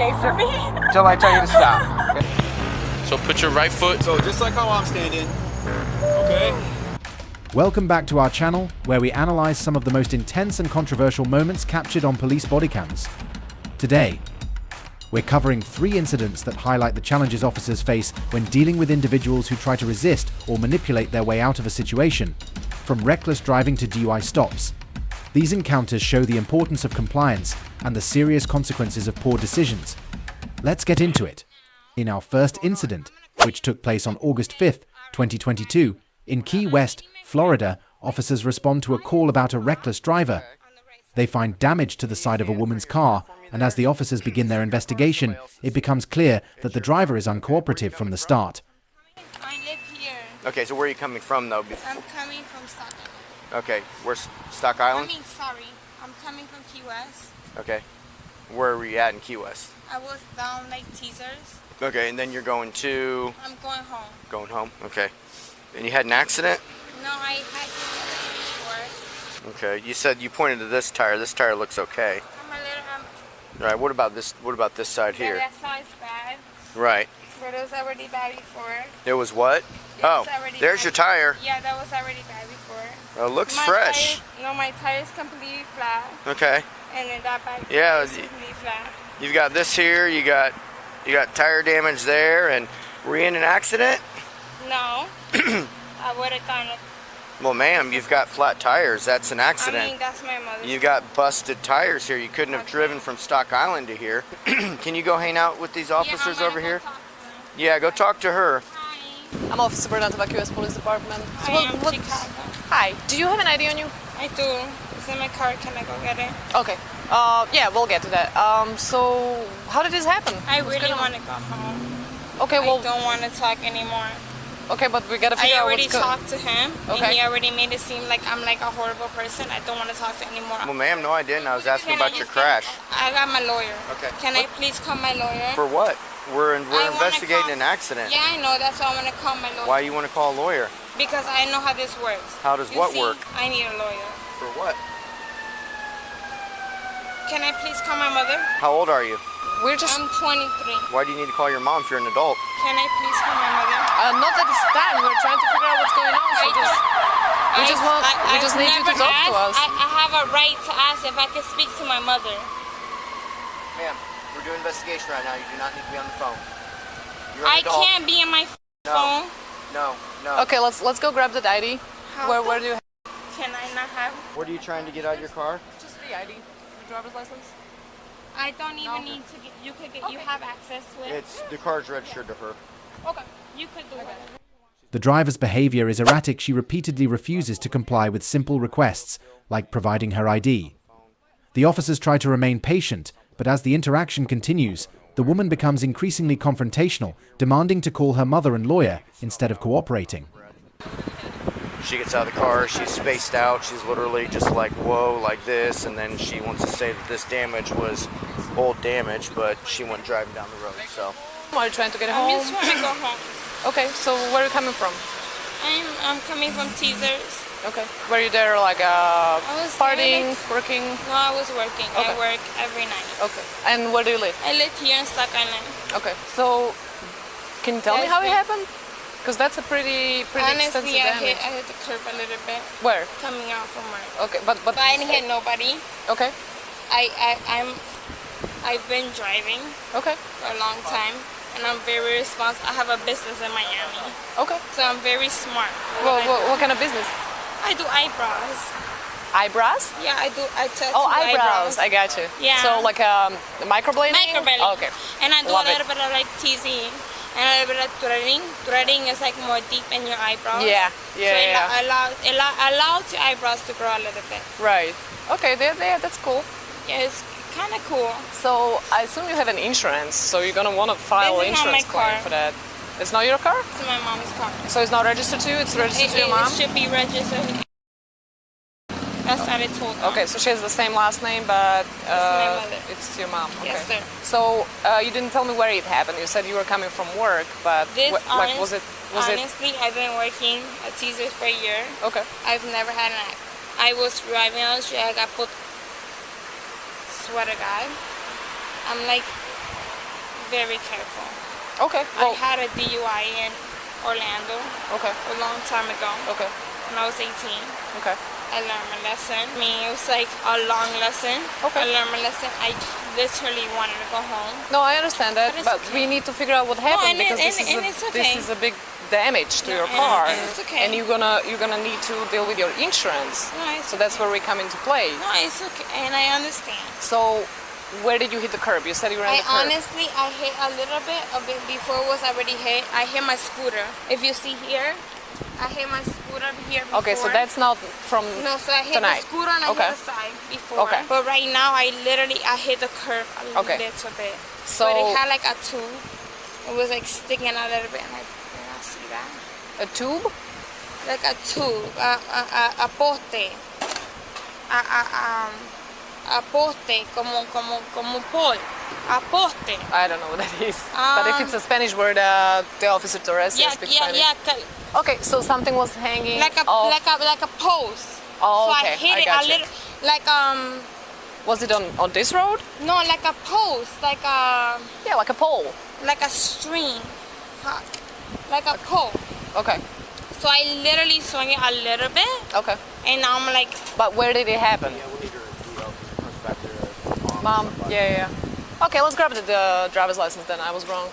wait for me. Till I tell you to stop. Okay? So put your right foot. So just like how I'm standing, okay? Welcome back to our channel, where we analyze some of the most intense and controversial moments captured on police body cams. Today, we're covering 3 incidents that highlight the challenges officers face when dealing with individuals who try to resist or manipulate their way out of a situation, from reckless driving to DUI stops. These encounters show the importance of compliance and the serious consequences of poor decisions. Let's get into it. In our first incident, which took place on August 5th, 2022, in Key West, Florida, officers respond to a call about a reckless driver. They find damage to the side of a woman's car, and as the officers begin their investigation, it becomes clear that the driver is uncooperative from the start. I live here. Okay, so where are you coming from, though? I'm coming from Stock Island. Okay, where's Stock Island? I'm coming from Key West. Okay. Where were you at in Key West? I was down like teasers. Okay, and then you're going to... I'm going home. Going home? Okay. And you had an accident? No, I had this before. Okay, you said you pointed to this tire. This tire looks okay. All right, what about this side here? That side's bad. Right. But it was already bad before. It was what? Oh, there's your tire. Yeah, that was already bad before. It looks fresh. My tire's completely flat. Okay. And then that back is completely flat. You've got this here, you got tire damage there, and were you in an accident? No. I would have gone up. Well, ma'am, you've got flat tires. That's an accident. I mean, that's my mother's. You've got busted tires here. You couldn't have driven from Stock Island to here. Can you go hang out with these officers over here? Yeah, go talk to her. Hi. I'm Officer Burnett of US Police Department. I am Chicago. Hi. Do you have an ID on you? I do. It's in my car. Can I go get it? Okay. Yeah, we'll get to that. So, how did this happen? I really want to go home. Okay, well... I don't want to talk anymore. Okay, but we gotta figure out what's good. I already talked to him, and he already made it seem like I'm like a horrible person. I don't want to talk to anymore. Well, ma'am, no, I didn't. I was asking about your crash. I got my lawyer. Okay. Can I please call my lawyer? For what? We're investigating an accident. Yeah, I know. That's why I want to call my lawyer. Why you want to call a lawyer? Because I know how this works. How does what work? I need a lawyer. For what? Can I please call my mother? How old are you? I'm 23. Why do you need to call your mom if you're an adult? Can I please call my mother? Not at this time. We're trying to figure out what's going on. So we just need you to talk to us. I have a right to ask if I can speak to my mother. Ma'am, we're doing investigation right now. You do not need to be on the phone. You're I an adult. can't be on my phone. No. Okay, let's go grab that ID. Where do you have? Can I not have? What are you trying to get out of your car? Just the ID. Your driver's license. I don't even need to get. You could get. You have access to it. The car's registered to her. Okay. You could do whatever. The driver's behavior is erratic. She repeatedly refuses to comply with simple requests, like providing her ID. The officers try to remain patient, but as the interaction continues, the woman becomes increasingly confrontational, demanding to call her mother and lawyer instead of cooperating. She gets out of the car, she's spaced out, she's literally just like, whoa, like this, and then she wants to say that this damage was old damage, but she went driving down the road, so. Are you trying to get home? I'm just trying to go home. Okay, so where are you coming from? I'm coming from Teasers. Okay. Were you there like partying, working? No, I was working. Okay. I work every night. Okay. And where do you live? I live here in Stock Island. Okay. So, can you tell me how it happened? Because that's a pretty extensive Honestly, damage. I hit the curb a little bit. Where? Coming out from work. Okay, but I didn't hit nobody. Okay. I've been driving Okay. for a long time, and I'm very responsible. I have a business in Miami. Okay. So I'm very smart. Well, what kind of business? I do eyebrows. Eyebrows? Yeah, I do. I tattoo eyebrows. I got you. Yeah. So like microblading? Microblading. Oh, okay. And I do Love a little bit of like teasing. And a little bit of threading. Threading is like more deep in your eyebrows. Yeah. So it allows your eyebrows to grow a little bit. Right. Okay, that's cool. Yeah, it's kind of cool. So I assume you have an insurance, so you're gonna want to file an insurance claim for that. It's not your car? It's my mom's car. So it's not registered to you? It's registered to your mom? It should be registered. That's what I told her. Okay, so she has the same last name, but it's my mother. It's your mom. Okay. Yes, sir. So you didn't tell me where it happened. You said you were coming from work, but was it? Honestly, I've been working at Teasers for a year. Okay. I've never had an accident. I was driving on the street. I got put. Swear to God, I'm like very careful. Okay. I Well, had a DUI in Orlando okay. a long time ago Okay. when I was 18. Okay. I learned my lesson. I mean, it was like a long lesson. Okay. I learned my lesson. I literally wanted to go home. No, I understand that, But it's but okay. we need to figure out what happened and because it's okay. this is a big damage to No, your car, and it's okay. and you're gonna need to deal with your insurance. No, it's So that's where we come into play. No, it's okay, and I understand. So, where did you hit the curb? You said you were on I the curb. honestly, I hit a little bit of it before it was already hit. I hit my scooter. If you see here, I hit my scooter here before. Okay, so that's not from No, so I hit tonight. the scooter and I Okay. hit the side before. Okay. But right now, I hit the curb a Okay. little bit. So- But it had like a tube. It was like sticking a little bit, and I did not see that. a tube. Like a tube, a poste. A poste, como un pole. A poste. I don't know what that is. But if it's a Spanish word, the officer Torres Yeah, speaks yeah, Spanish. yeah. Okay, so something was hanging Like a off. like a post. Oh, so okay, I hit I it got a you. little, like Was it on this road? no, like a post, like Yeah, like a pole. a string, fuck, like a pole. Okay, So I literally swung it a little bit, okay. and now I'm like, But where did it happen? We need her to push back there. Mom, yeah. Okay, let's grab the driver's license then. I was wrong.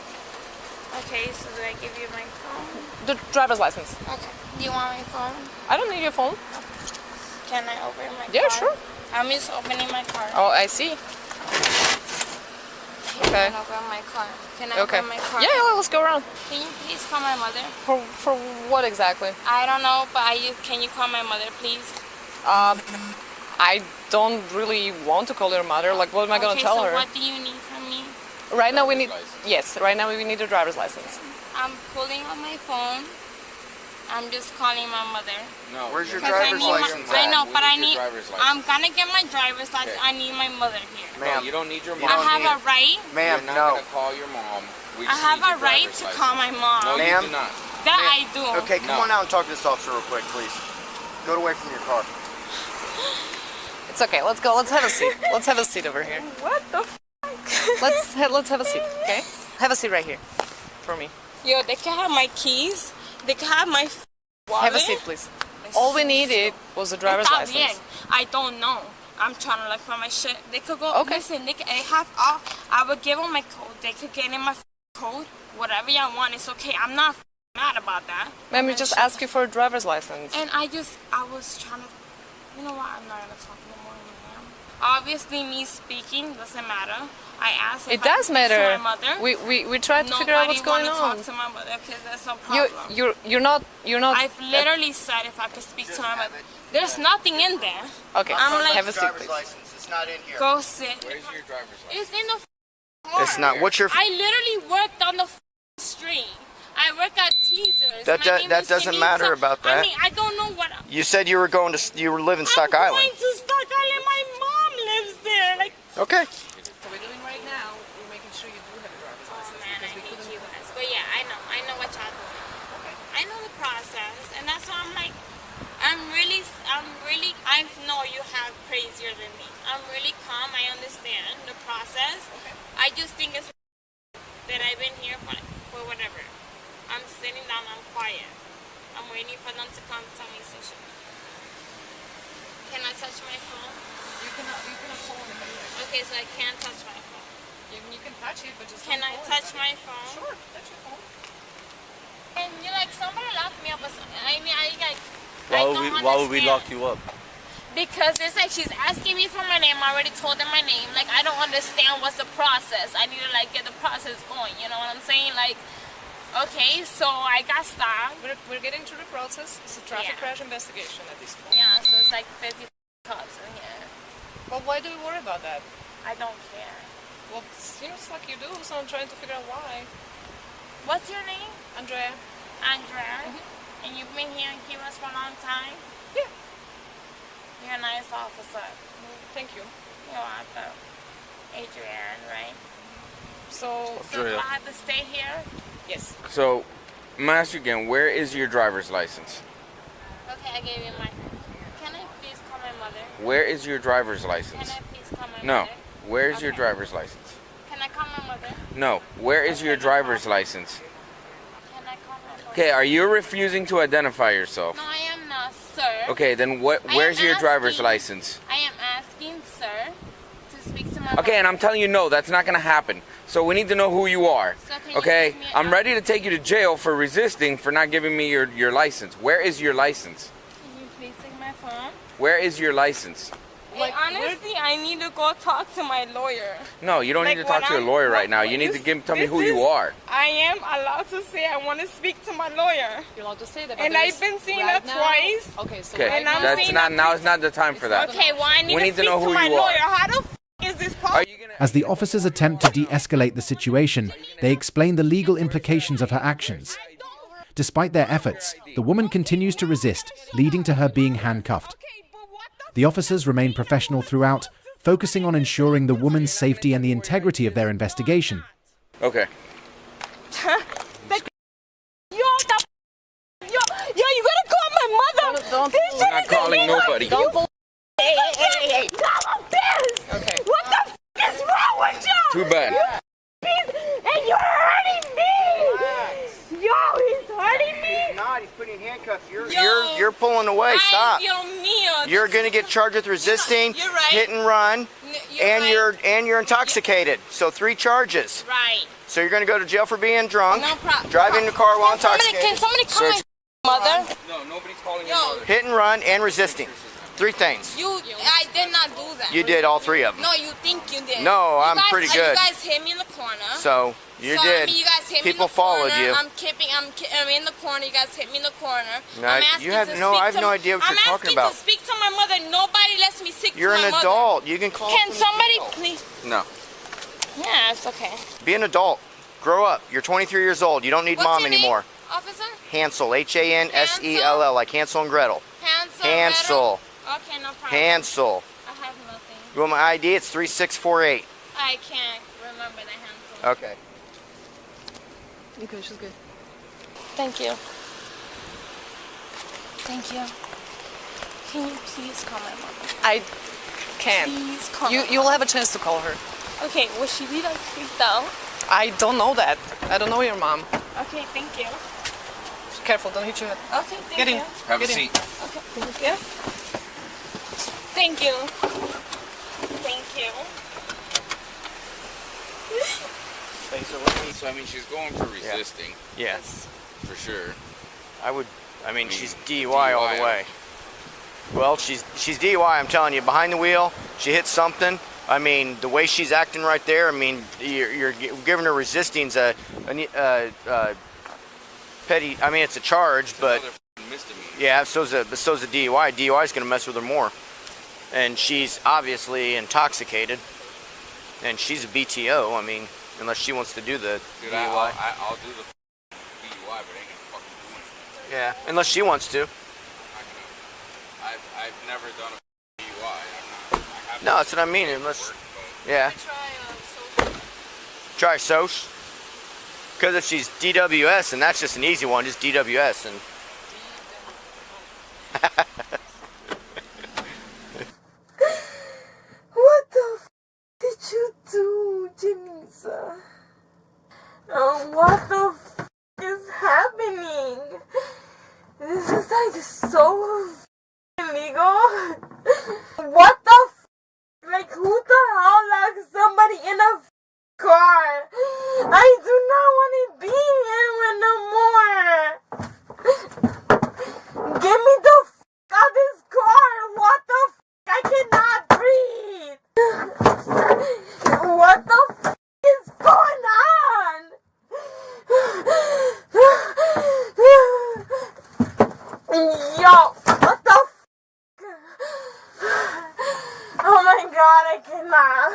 okay, so do I give you my phone? The driver's license. Okay. Do you want my phone? I don't need your phone. Can I open my Yeah, car? sure. I'm just opening my car. Oh, I see. Okay. Can I open my car? Can I Okay. open my car? Yeah, let's go around. Can you please call my mother? For what exactly? I don't know, but can you call my mother, please? I don't really want to call your mother. Like, what am I gonna tell so her? what do you need from me? Right now we need. Yes, right now we need a driver's license. I'm pulling on my phone. I'm just calling my mother. No. Where's your 'Cause I driver's need my- license I at? know, We but I need need. your driver's license. I'm gonna get my driver's license. Okay. I need my mother here. No, Ma'am. you don't need your You I mom. don't have need a right. Ma'am, You're not no. gonna call your mom. We I just have need a your right driver's to license. call my mom. No, Ma'am? you do not. That Ma'am. I do. Okay, come No. on out and talk to this officer real quick, please. Go away from your car. It's okay. Let's go. Let's have a seat. Let's have a seat over here. What the? Let's have a seat. Okay. Have a seat right here, for me. Yo, they can have my keys. They can have my wallet. Have a seat, please. All we needed was a driver's Está license. bien. I don't know. I'm trying to look for my shit. They could go. Okay. Listen, they have all. I would give them my code. They could get in my code. Whatever y'all want, it's okay. I'm not mad about that. Ma'am, we just asked you for a driver's license. And I was trying to. You know what? I'm not gonna talk no more, ma'am. Obviously, me speaking doesn't matter. I asked. It If I does could speak matter. To my mother. We tried to figure out what's going Nobody on. wanna talk to my mother because there's no problem. You're not. I've literally said if I could speak to my mother. There's nothing in there. Okay. I'm like- Have a seat, Driver's please. license. It's not in here. Go sit. Where's your driver's license? It's in the car. It's not. What's your? I literally worked on the street. I work at Teasers. That My name that is doesn't Janine matter Sa- about that. I mean, I don't know what. You said you were going to. You were living Stock I'm Island. going to Stock Island. My mom lives there. Like, Okay. So we're doing right now. We're making sure you do have a driver's oh license man, I because we hate couldn't. you guys. But yeah, I know what y'all doing. I know the process, and that's why I'm like, I know you have crazier than me. I'm really calm. I understand the process. I just think it's that I've been here for whatever. I'm sitting down. I'm quiet. I'm waiting for them to come tell me some shit. Can I touch my phone? You can hold it. Okay, so I can't touch my phone. You can touch it, but just. Can I touch my phone? Sure, touch your phone. And you like somebody locked me up or something. I mean, I like. Why I would don't why would we understand. lock you up? Because it's like she's asking me for my name. I already told her my name. Like, I don't understand what's the process. I need to like get the process going. You know what I'm saying? Like, okay, so I got stopped. We're getting through the process. It's a traffic Yeah. crash investigation at this point. Yeah, so it's like 50 cops in here. But why do we worry about that? I don't care. Well, it seems like you do, so I'm trying to figure out why. What's your name? Andrea? Andrea. And you've been here in Key West for a long time? Yeah. You're a nice officer. Thank you. You're welcome. Adrienne, right? So, So do I have to stay here? yes. So, I'm gonna ask you again. Where is your driver's license? Okay, I gave you my. Can I please call my mother? Where is your driver's Can license? I please call my No. mother? Where's your Okay. driver's license? Can I call my mother? No. Where is your driver's license? Can I call my lawyer? Okay, are you refusing to identify yourself? No, I am not, sir. Okay, then where's your driver's license? I am asking, sir, to speak to my Okay, and I'm telling you no, that's not gonna happen. So we need to know who you are. So can you Okay? give me I'm ready to take you to jail for resisting for not giving me your license. Where is your license? Can you please take my phone? Where is your license? Like, honestly, I need to go talk to my lawyer. No, you don't Like, need to talk when to a I'm- lawyer right like, now. You need to tell me this who you is- are. I am allowed to say I want to speak to my lawyer. You're allowed to say that. And but I've been seeing right that now- twice. Okay, so Okay, right And I'm now, that's saying not that now. It's not the time for that. Okay, well, I need We to need to speak know to who my you are. lawyer. How the is this Are possible? you gonna? As the officers attempt to de-escalate the situation, they explain the legal implications of her actions. Despite their efforts, the woman continues to resist, leading to her being handcuffed. The officers remain professional throughout, focusing on ensuring the woman's safety and the integrity of their investigation. Okay. Yo, you gotta call my mother. Don't- This We're shit not is calling illegal. nobody. Don't bull- Hey. God, I'm pissed. Okay. What the is wrong with you? Too bad. And you're hurting me. Yo, he's hurting me. Not. He's putting handcuffs. Yo. You're pulling away. Stop. Ay, Dios mío. You're gonna get charged with resisting, You're right. hit and run, You're right. you're intoxicated. So 3 charges. Right. So you're gonna go to jail for being drunk, No problem. driving the car while Can intoxicated, somebody call my mother? No, nobody's calling Yo. your mother. hit and run, and resisting. 3 things. I did not do that. You did all 3 of them. No, you think you did. No, I'm pretty good. You guys hit me in the corner. So you So, did. I mean, you guys hit People me in the followed corner. you. I'm in the corner. You guys hit me in the corner. No, I'm asking you have to no- speak I have to- no idea what you're talking I'm about. asking to speak to my mother. Nobody lets me speak You're to my an mother. adult. You can call. Can from somebody jail. please? No. Yeah, it's okay. Be an adult. Grow up. You're 23 years old. You don't need What's mom your name, anymore. officer? Hansel. Hansell. Like Hansel and Gretel. Hansel. Hansel. Gretel? Okay, no problem. Hansel. I have nothing. You want my ID? It's 3648. I can't remember the Hansel. Okay. Okay, she's good. Thank you. Thank you. Can you please call my mother? I can. Please call You my you'll have a chance to call her. mother. Okay, will she be like freaked out? I don't know that. I don't know your mom. Okay, thank you. Careful, don't hit your head. Okay, thank Get in. you. Have a Get in. seat. Okay, thank you. Thank you. Thank you. So I mean, she's going for resisting Yes. for sure. I mean, she's DUI all the way. Well, she's DUI. I'm telling you, behind the wheel, she hit something. I mean, the way she's acting right there. I mean, you're giving her resisting's a petty. I mean, it's a charge, but Another misdemeanor. yeah, so's a DUI. DUI is gonna mess with her more, and she's obviously intoxicated, and she's a BTO. I mean, unless she wants to do the Dude, DUI. I'll do the DUI, but I ain't gonna fucking do anything. Yeah, unless she wants to. I've never done a DUI. I have No, that's what I mean. Unless, yeah, try SOS. Because if she's DWS, and that's just an easy one, just DWS, and What the did you do, Janisa? What the is happening? This is like so illegal. What the like who the hell locked somebody in a car? I do not want to be here no more. Get me the out of this car. What the I cannot breathe. What the is going on? Yo, what the oh my god, I cannot.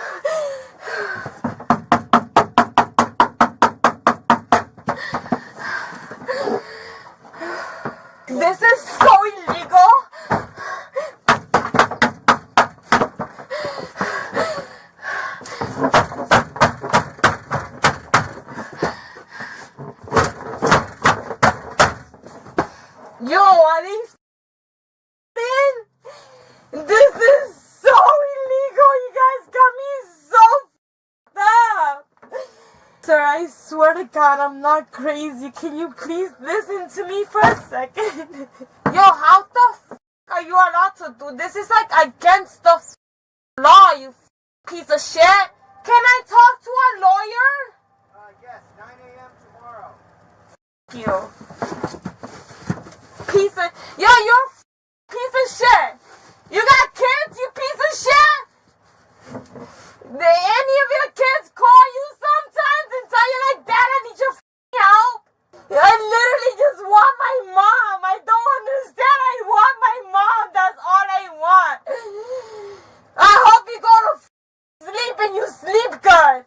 This is so illegal. Yo, are these this is so illegal. You guys got me so I swear to God, I'm not crazy. Can you please listen to me for a second? Yo, how the f are you allowed to do this? It's like against the law, you piece of shit. Can I talk to a lawyer? Yes, 9 a.m. tomorrow. You. Piece of... Yo, you're a piece of shit. You got kids, you piece of shit? Any of your kids call you sometimes and tell you like, Dad, I need your help? I literally just want my mom. I don't understand. I want my mom. That's all I want. I hope you go to sleep and you sleep good.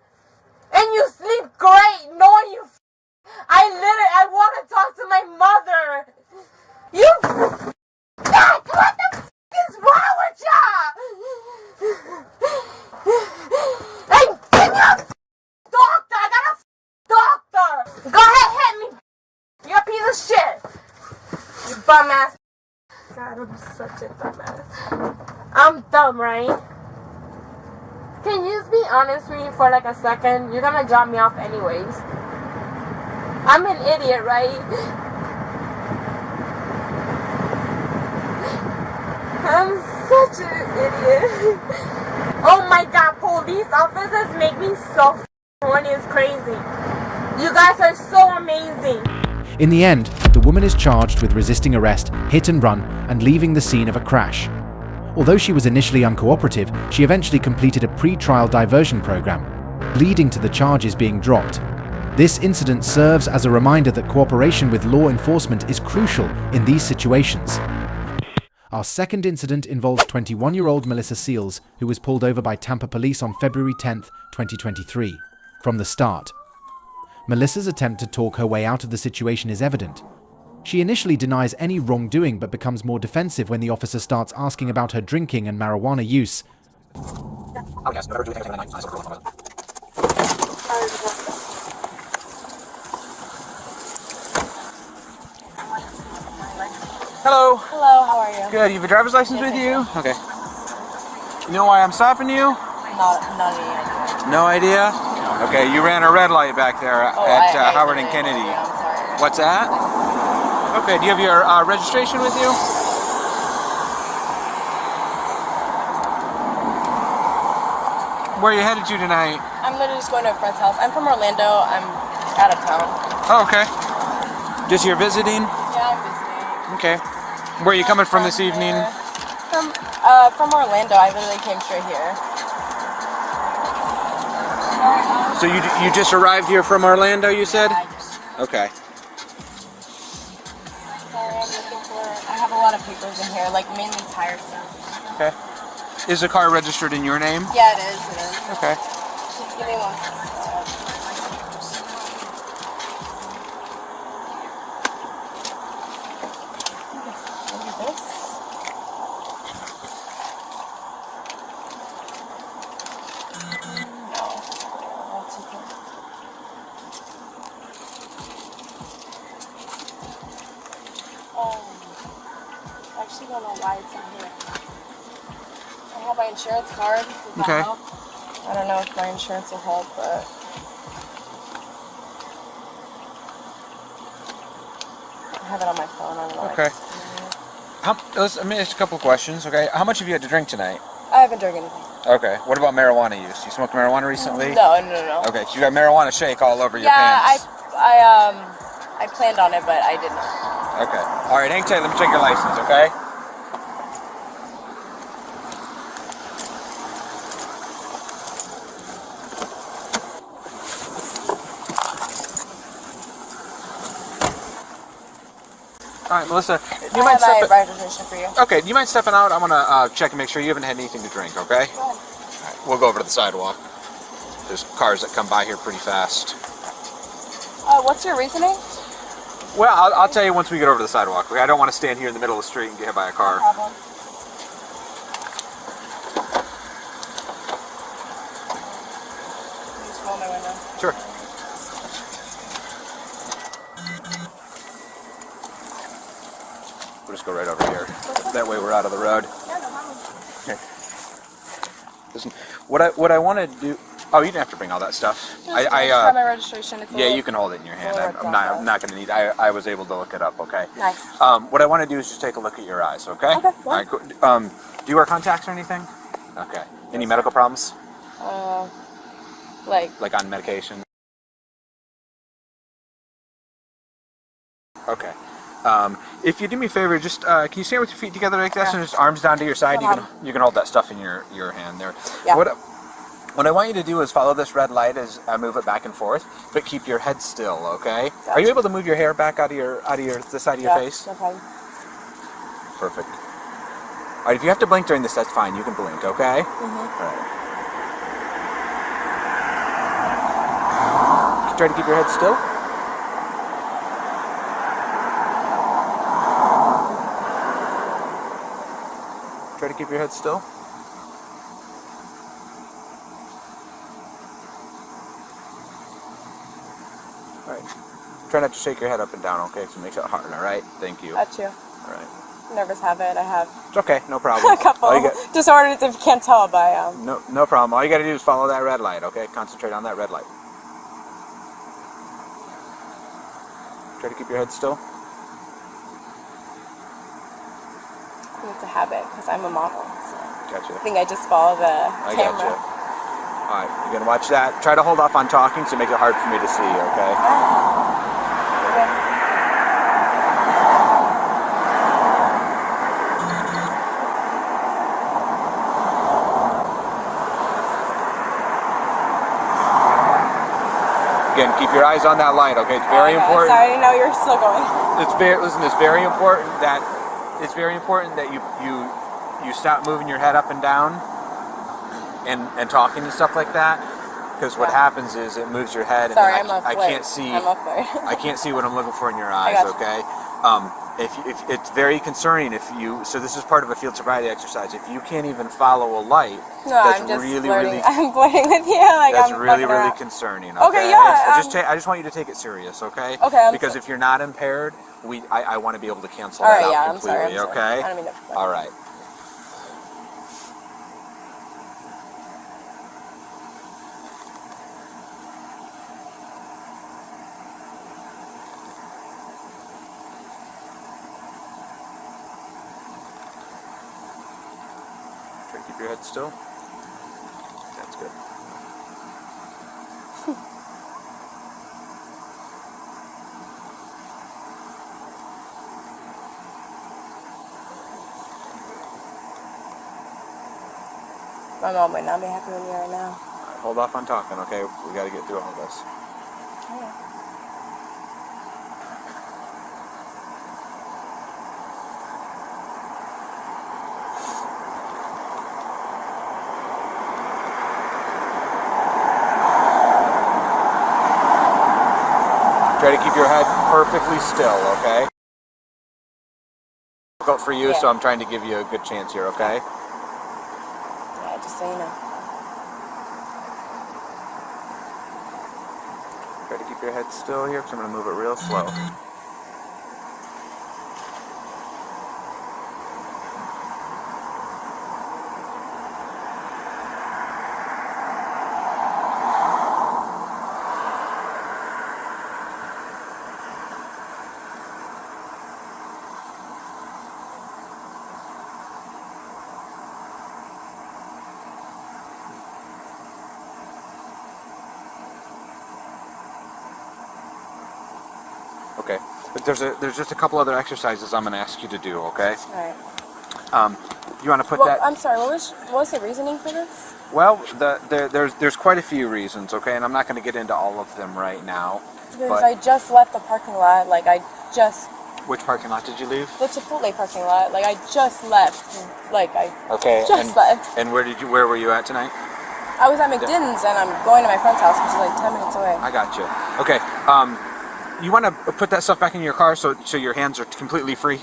And you sleep great knowing you I want to talk to my mother. You Dad, what the is wrong with ya? Hey, give me a doctor. I got a doctor. Go ahead, hit me. You're a piece of shit. You bum ass. God, I'm such a dumbass. I'm dumb, right? Can you just be honest with me for like a second? You're gonna drop me off anyways. I'm an idiot, right? I'm such an idiot. Oh my God, police officers make me so horny. It's crazy. You guys are so amazing. In the end, the woman is charged with resisting arrest, hit and run, and leaving the scene of a crash. Although she was initially uncooperative, she eventually completed a pre-trial diversion program, leading to the charges being dropped. This incident serves as a reminder that cooperation with law enforcement is crucial in these situations. Our second incident involves 21-year-old Melissa Seals, who was pulled over by Tampa police on February 10, 2023. From the start, Melissa's attempt to talk her way out of the situation is evident. She initially denies any wrongdoing but becomes more defensive when the officer starts asking about her drinking and marijuana use. Hello. Hello, how are you? Good. You have a driver's license with you? Okay. You know why I'm stopping you? Not any idea. No idea? Okay, you ran a red light back there at Howard and Kennedy. I'm sorry. What's that? Okay, do you have your registration with you? Where are you headed to tonight? I'm literally just going to a friend's house. I'm from Orlando. I'm out of town. Oh, okay. Just you're visiting? Yeah, I'm visiting. Okay. Where are you coming from this evening? From Orlando. I literally came straight here. So you just arrived here from Orlando, you said? I just, Okay. sorry, I'm looking for... I have a lot of papers in here, like mainly tire stuff. Okay. Is the car registered in your name? Yeah, it is. Okay. Just give me one second. Look at this. No. That's okay. I actually don't know why it's in here. I have my insurance card. Does that Okay. help? I don't know if my insurance will help, but... I have it on my phone. I don't know. Okay. Let me ask a couple of questions, okay? How much have you had to drink tonight? I haven't drank anything. Okay. What about marijuana use? You smoked marijuana recently? No. Okay, so you got marijuana shake all over your Yeah, pants. I planned on it, but I did not. Okay. All right, hang tight. Let me check your license, okay? All right, Melissa, do you I mind have my stepping? registration for you. Okay, do you mind stepping out? I'm gonna check and make sure you haven't had anything to drink, okay? Go ahead. All right, we'll go over to the sidewalk. There's cars that come by here pretty fast. What's your reasoning? Well, I'll tell you once we get over to the sidewalk. Okay? I don't want to stand here in the middle of the street and get hit by a car. No problem. Can you just roll my window? Sure. We'll just go right over here. That way we're out of the road. Yeah, no problem. Listen, what I want to do. Oh, you didn't have to bring all that stuff. I just have my registration. It's a Yeah, little- you can hold it in your hand. little I'm not going to need. I was able to look it up. Okay. Nice. What I want to do is just take a look at your eyes. Okay. Okay. All right. Do you wear contacts or anything? Okay. Any medical problems? Like on medication? Okay. If you do me a favor, just can you stand with your feet together like this and just arms down to your side? You can hold that stuff in your hand there. Yeah. What I want you to do is follow this red light as I move it back and forth, but keep your head still, okay? Gotcha. Are you able to move your hair back out of the side of your face? No problem. Perfect. All right, if you have to blink during this, that's fine. You can blink, okay? All right. Try to keep your head still. Try to keep your head still. All right. Try not to shake your head up and down, okay? So it makes it hard, all right? Thank you. Got you. All right. Nervous habit. I have It's okay, no problem. a couple disorders if you can't tell by No problem. All you got to do is follow that red light, okay? Concentrate on that red light. Try to keep your head still. I think it's a habit because I'm a model. So Gotcha. I think I just follow the I camera. gotcha. All right, you're gonna watch that. Try to hold off on talking to make it hard for me to see, okay? Again, keep your eyes on that light, okay? It's very important. Sorry, I didn't know you were still going. It's very important that you stop moving your head up and down and talking and stuff like that, because what happens is it moves your head, Sorry, and I can't see. I'm up there. I can't see what I'm looking for in your eyes. got you. Okay. If it's very concerning if you. So this is part of a field sobriety exercise. If you can't even follow a light, No, that's I'm just really flirting. really. I'm flirting with you. Like That's I'm really, fucking really around. concerning. Okay, yeah, I just want you to take it serious, okay? Okay, Because if you're not impaired, I want to be able to cancel All that right, out yeah, I'm completely, sorry. okay? I don't mean to. All right. Try to keep your head still. That's good. My mom would not be happy with me right now. All right, hold off on talking, okay? We got to get through all this. Try to keep your head perfectly still, okay? Difficult for you, so I'm trying to give you a good chance here, okay? Yeah, just so you know. Try to keep your head still here, because I'm going to move it real slow. Okay, but there's just a couple other exercises I'm going to ask you to do, okay? All right. You want to put Well, that... I'm sorry. What was the reasoning for this? Well, there's quite a few reasons, okay, and I'm not going to get into all of them right now. Because But I just left the parking lot. Like I just which parking lot did you leave? the Chipotle parking lot. Like I just left. Like I Okay, just left. And where were you at tonight? I was at McDinton's and I'm going to my friend's house, which is like 10 minutes away. I got you. Okay, you want to put that stuff back in your car so your hands are completely free?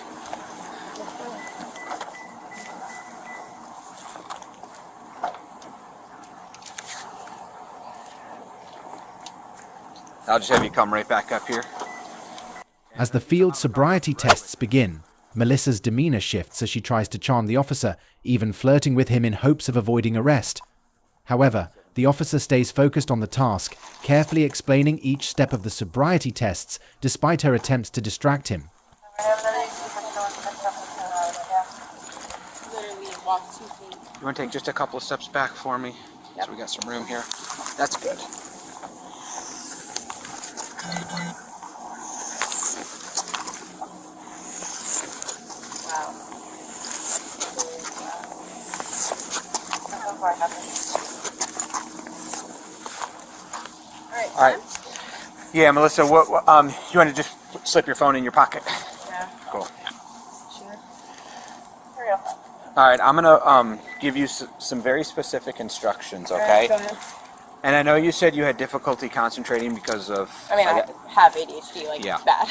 I'll just have you come right back up here. As the field sobriety tests begin, Melissa's demeanor shifts as she tries to charm the officer, even flirting with him in hopes of avoiding arrest. However, the officer stays focused on the task, carefully explaining each step of the sobriety tests despite her attempts to distract him. Literally walked 2 feet. You want to take just a couple of steps back for me? Yep. So we got some room here. That's good. All right. Yeah, Melissa. What you want to just slip your phone in your pocket? Yeah. Cool. Sure. Hurry up. All right. I'm gonna give you some very specific instructions. Okay. All right, go ahead. And I know you said you had difficulty concentrating because of. I mean, I have ADHD, like, Yeah. bad.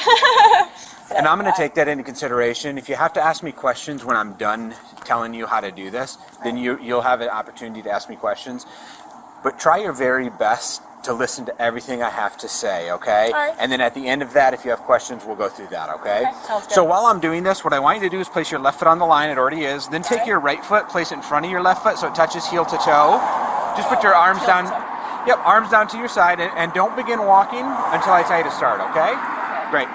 And I'm going to take that into consideration. If you have to ask me questions when I'm done telling you how to do this, then you'll have an opportunity to ask me questions. But try your very best to listen to everything I have to say, okay? All right. And then at the end of that, if you have questions, we'll go through that, okay? Sounds good. So while I'm doing this, what I want you to do is place your left foot on the line. It already is. Then take your right foot, place it in front of your left foot so it touches heel to toe. Just put your arms down. Yep, arms down to your side, and don't begin walking until I tell you to start, okay? Great.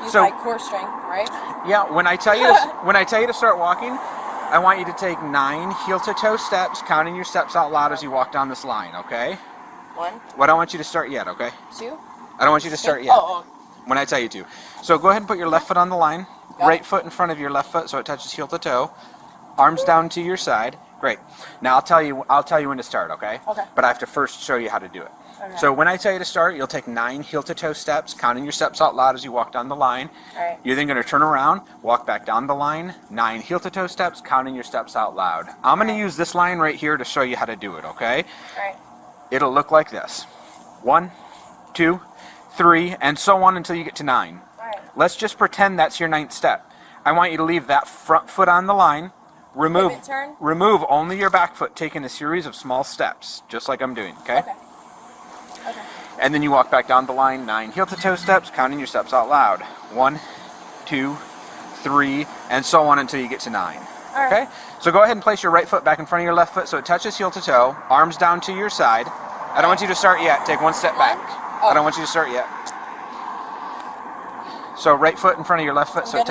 Use So my core strength, right? yeah, when I tell you to start walking, I want you to take 9 heel to toe steps, counting your steps out loud as you walk down this line, okay? 1, Well, I don't want you to start yet, okay? 2. I don't want you to start yet. Oh. When I tell you to. So go ahead and put your left foot on the line, Got right it. foot in front of your left foot so it touches heel to toe, arms down to your side. Great. Now I'll tell you when to start, okay? Okay. But I have to first show you how to do it. Okay. So when I tell you to start, you'll take 9 heel to toe steps, counting your steps out loud as you walk down the line. All right. You're then going to turn around, walk back down the line, 9 heel to toe steps, counting your steps out loud. I'm going to use this line right here to show you how to do it, okay? All right. It'll look like this. 1, 2, 3, and so on until you get to 9. All right. Let's just pretend that's your 9th step. I want you to leave that front foot on the line. Remove only your back foot, taking a series of small steps, just like I'm doing, okay? Okay. Okay. And then you walk back down the line, 9 heel to toe steps, counting your steps out loud. 1, 2, 3, and so on until you get to 9. All right. Okay? So go ahead and place your right foot back in front of your left foot so it touches heel to toe, arms down to your side. I don't want you to start yet. Take 1 step back. Oh. I don't want you to start yet. So right foot in front of your left foot so it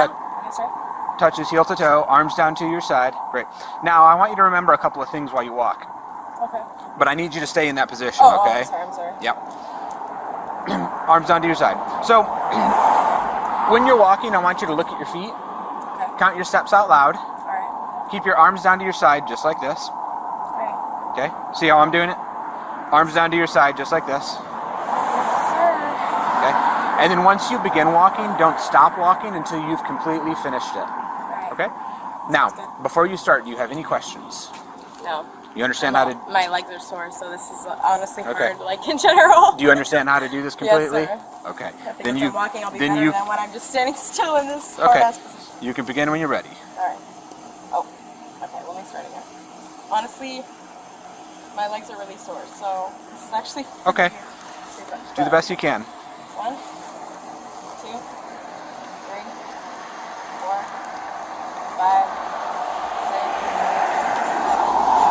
touches heel to toe, arms down to your side. Great. Now I want you to remember a couple of things while you walk. Okay. But I need you to stay in that position, Oh, okay? I'm sorry. Yep. Arms down to your side. So when you're walking, I want you to look at your feet. Okay. Count your steps out loud. All right. Keep your arms down to your side just like this. All right. Okay? See how I'm doing it? Arms down to your side just like this. Yes, sir. Okay? And then once you begin walking, don't stop walking until you've completely finished it. All right. Okay? Now, before you start, do you have any questions? No. You understand how to... My legs are sore, so this is honestly Okay. hard, like, in general. Do you understand how to do this completely? Yes, sir. Okay. I think Then if you I'm walking, I'll be then better you than when I'm just standing still in this Okay. hard-ass position. You can begin when you're ready. All right. Oh, okay, let me start again. Honestly, my legs are really sore, so this is actually... Okay. pretty much Do the best you can. 1, 2, 3, 4, 5, 6, 7, 8,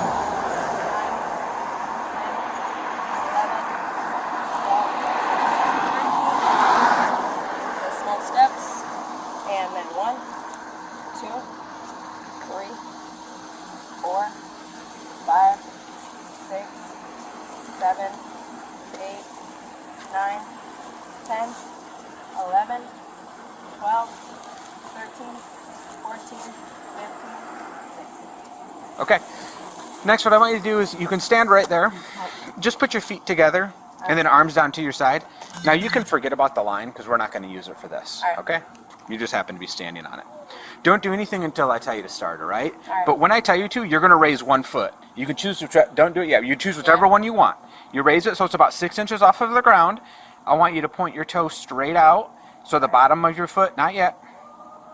9, 10, 11, 12, 13. The small steps, and then 1, 2, 3, 4, 5, 6, 7, 8, 9, 10, 11, 12, 13, 14, 15, 16. Okay. Next, what I want you to do is you can stand right there. Just put your feet together and then arms down to your side. Now you can forget about the line because we're not going to use it for this. All right. Okay? You just happen to be standing on it. Don't do anything until I tell you to start, all right? All right. But when I tell you to, you're going to raise 1 foot. You can choose to, don't do it yet. You choose whichever one you want. You raise it so it's about 6 inches off of the ground. I want you to point your toe straight out. So the bottom of your foot, not yet.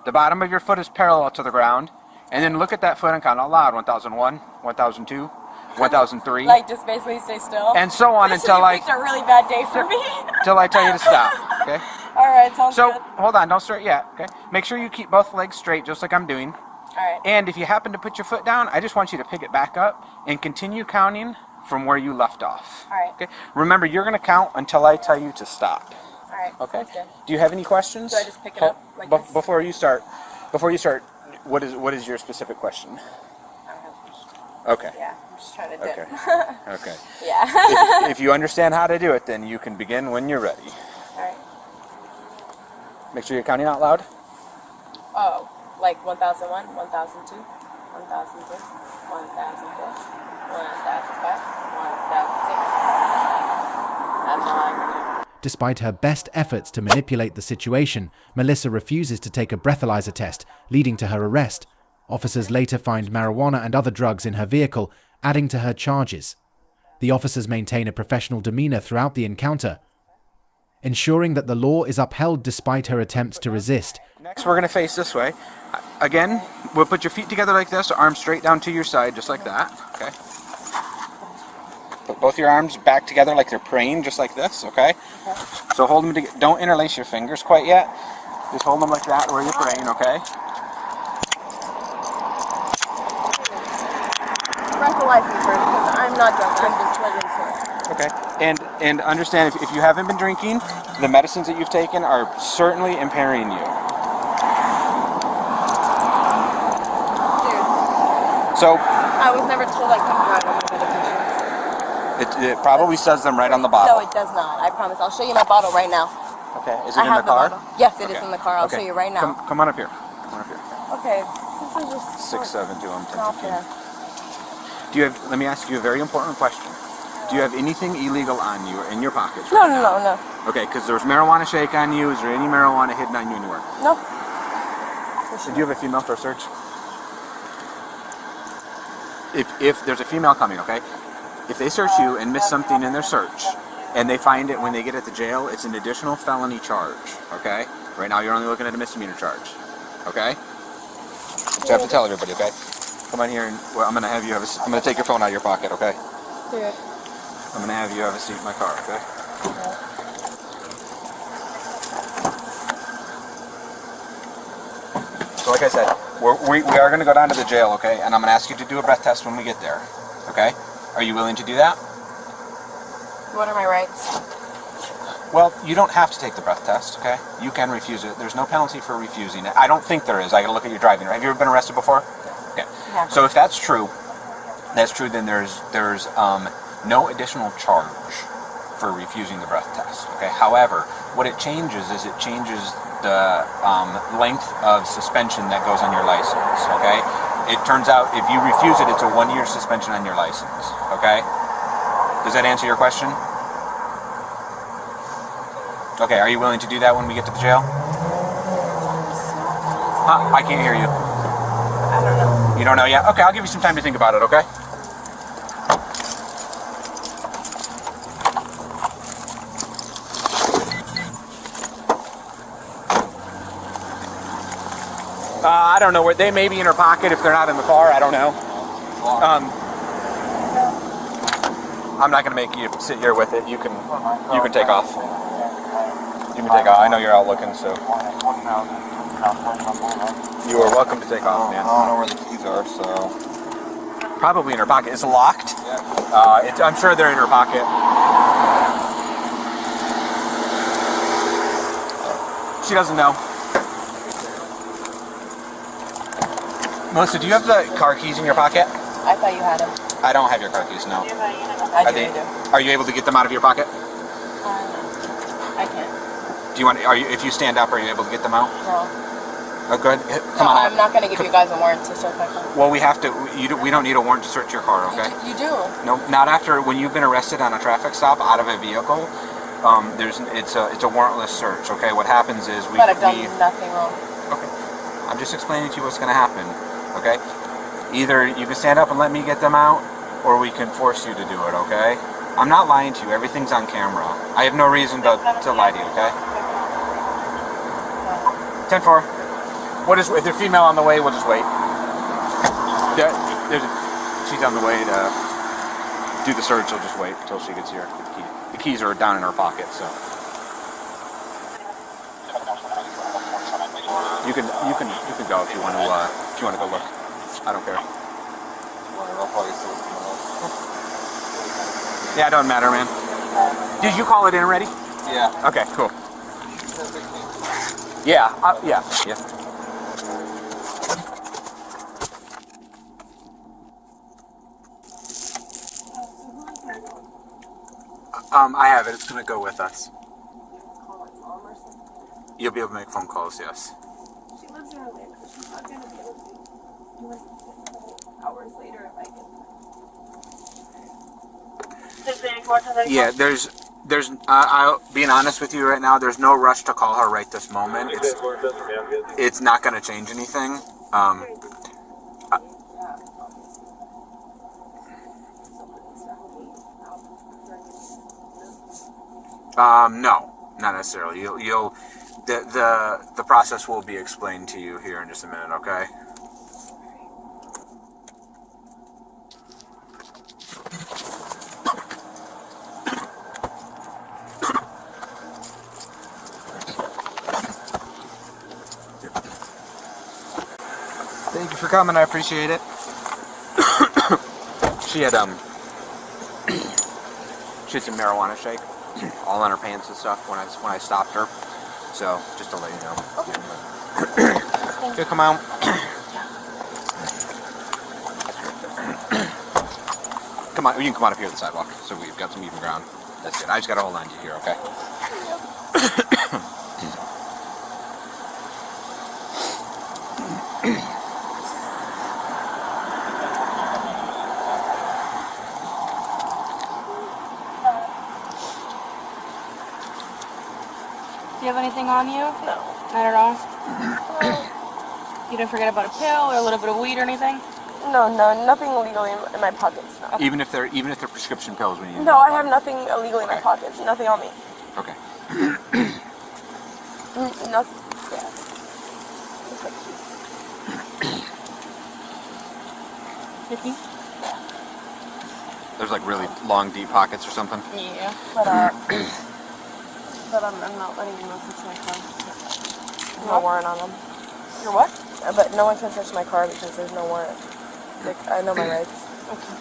The bottom of your foot is parallel to the ground. And then look at that foot and count out loud. 1001, 1002, 1003. Like, just basically stay still. And so on This until picked a really bad day for me. until I tell you to stop. Okay? All right, sounds So good. hold on, don't start yet. Okay? Make sure you keep both legs straight just like I'm doing. All right. And if you happen to put your foot down, I just want you to pick it back up and continue counting from where you left off. All right. Okay. Remember, you're going to count until I tell you to stop. All right. Okay. Sounds good. Do you have any questions? Do I just pick it up like this? Before you start, what is your specific question? I don't have a question. Okay. Yeah, I'm just trying to dip. Okay. Okay. Yeah. If you understand how to do it, then you can begin when you're ready. All right. Make sure you're counting out loud. Oh, like 1001, 1002, 1003, 1004, 1005, 1006. That's all I can do. Despite her best efforts to manipulate the situation, Melissa refuses to take a breathalyzer test, leading to her arrest. Officers later find marijuana and other drugs in her vehicle, adding to her charges. The officers maintain a professional demeanor throughout the encounter, ensuring that the law is upheld despite her attempts to resist. Next, we're going to face this way. Again, we'll put your feet together like this, arms straight down to your side, just like that. Okay. Put both your arms back together like they're praying, just like this. Okay. So hold them together. Don't interlace your fingers quite yet. Just hold them like that where you're praying. Okay. Breathalyze me first, because I'm not drunk. I'm just slightly sore. Okay. And understand, if you haven't been drinking, the medicines that you've taken are certainly impairing you. Dude, So I was never told I couldn't drive on my medications. it probably says them right on the No, bottle. it does not. I promise. I'll show you my bottle right now. Okay. Is it I in the have car? bottle. Yes, it is Okay. in the car. I'll Okay. show you right now. Come on up here. Come on up here. Okay. This is just 6, 7, 2, 1, 10, not 15. fair. Do you have? Let me ask you a very important question. Do you have anything illegal on you or in your pockets? No, right no, now? no, no. Okay, because there's marijuana shake on you. Is there any marijuana hidden on you anywhere? No. Do you have a female for a search? If there's a female coming, okay? If they search you and miss something in their search, and they find it when they get at the jail, it's an additional felony charge, okay? Right now you're only looking at a misdemeanor charge, okay? So you have to tell everybody, okay? Come on here and well, I'm gonna have you have I'm gonna take your phone out of your pocket, okay? Dude. I'm gonna have you have a seat in my car, okay? So like I said, we are gonna go down to the jail, okay? And I'm gonna ask you to do a breath test when we get there, okay? Are you willing to do that? What are my rights? Well, you don't have to take the breath test, okay? You can refuse it. There's no penalty for refusing it. I don't think there is. I gotta look at your driving. Have you ever been arrested before? Okay. Yeah. So if that's true, then there's no additional charge for refusing the breath test, okay? However, what it changes is it changes the length of suspension that goes on your license, okay? It turns out if you refuse it, it's a 1-year suspension on your license, okay? Does that answer your question? Okay, are you willing to do that when we get to the jail? I can't hear you. I don't know. You don't know yet? Okay, I'll give you some time to think about it, okay? I don't know where they may be in her pocket if they're not in the car. I don't know. I'm not going to make you sit here with it. You can take off. You can take off. I know you're out looking, so you are welcome to take off, man. I don't know where the keys are, so Probably in her pocket. It's locked. I'm sure they're in her pocket. She doesn't know. Melissa, do you have the car keys in your pocket? I thought you had them. I don't have your car keys, no. I Are do. they- I do. Are you able to get them out of your pocket? I can't. Do you want? If you stand up, are you able to get them out? No. Oh, good. Come No, on. I'm not going to give you guys a warrant to search my car. Well, we have to. We don't need a warrant to search your car, okay? You do. No, not after when you've been arrested on a traffic stop out of a vehicle. It's a warrantless search, okay? What happens is But I've done nothing wrong. Okay. I'm just explaining to you what's going to happen, okay? Either you can stand up and let me get them out, or we can force you to do it, okay? I'm not lying to you. Everything's on camera. I have no reason to lie to you, okay? 10-4. If they're female on the way, we'll just wait. She's on the way to do the search. I'll just wait until she gets here. The keys are down in her pocket, so. You can go if you want to go look. I don't care. I'll probably see what's going on. Yeah, it doesn't matter, man. Did you call it in already? Yeah. Okay, cool. Yeah, yeah. I have it. It's gonna go with us. You'll be able to make phone calls, yes. She lives in Orlando. She's not gonna be able to do it hours later if I can. Yeah, there's I'll being honest with you right now, there's no rush to call her right this moment. It's not gonna change anything. No, not necessarily. The process will be explained to you here in just a minute, okay? Thank you for coming. I appreciate it. She had some marijuana shake all in her pants and stuff when I stopped her. So just to let you know. Okay. Come out. Come on, you can come out up here to the sidewalk, so we've got some even ground. That's good. I just gotta hold on to you here, okay? Do you have anything on you? No. Not at all? You didn't forget about a pill or a little bit of weed or anything? No, nothing illegal in my pockets. No. Even if they're prescription pills, we need. No, I have nothing illegal in my pockets. Nothing on me. Okay. Nothing. Yeah. Just like keys. 50? There's like really long, deep pockets or something. Yeah. But I'm not letting anyone touch my car. There's no warrant on them. Your what? But no one can touch my car because there's no warrant. Like, I know my rights. Okay.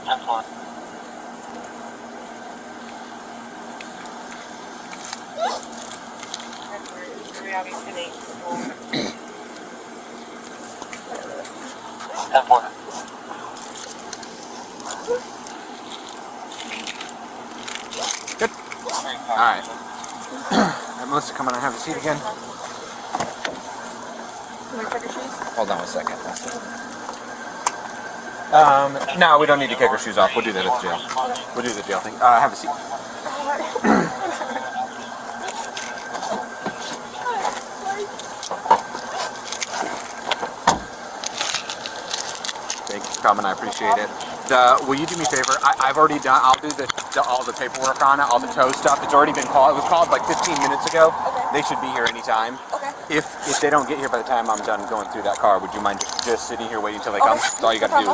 That's fine. Good. All right. Melissa, come on and have a seat again. Hold on 1 second. No, we don't need to kick our shoes off. We'll do that at the jail. We'll do the jail thing. Have a seat. Thank you for coming. I appreciate it. Will you do me a favor? I've already done. I'll do all the paperwork on it, all the tow stuff. It's already been called. It was called like 15 minutes ago. Okay. They should be here anytime. Okay. If they don't get here by the time I'm done going through that car, would you mind just sitting here waiting until they come? That's all you got to do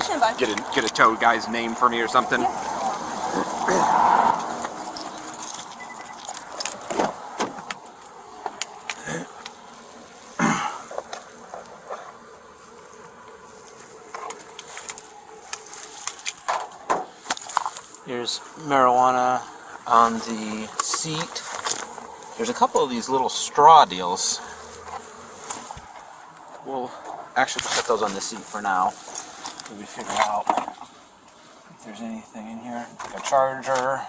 is get a tow guy's name for me or something. Yeah. There's marijuana on the seat. There's a couple of these little straw deals. We'll actually put those on the seat for now. Maybe figure out if there's anything in here. Like a charger.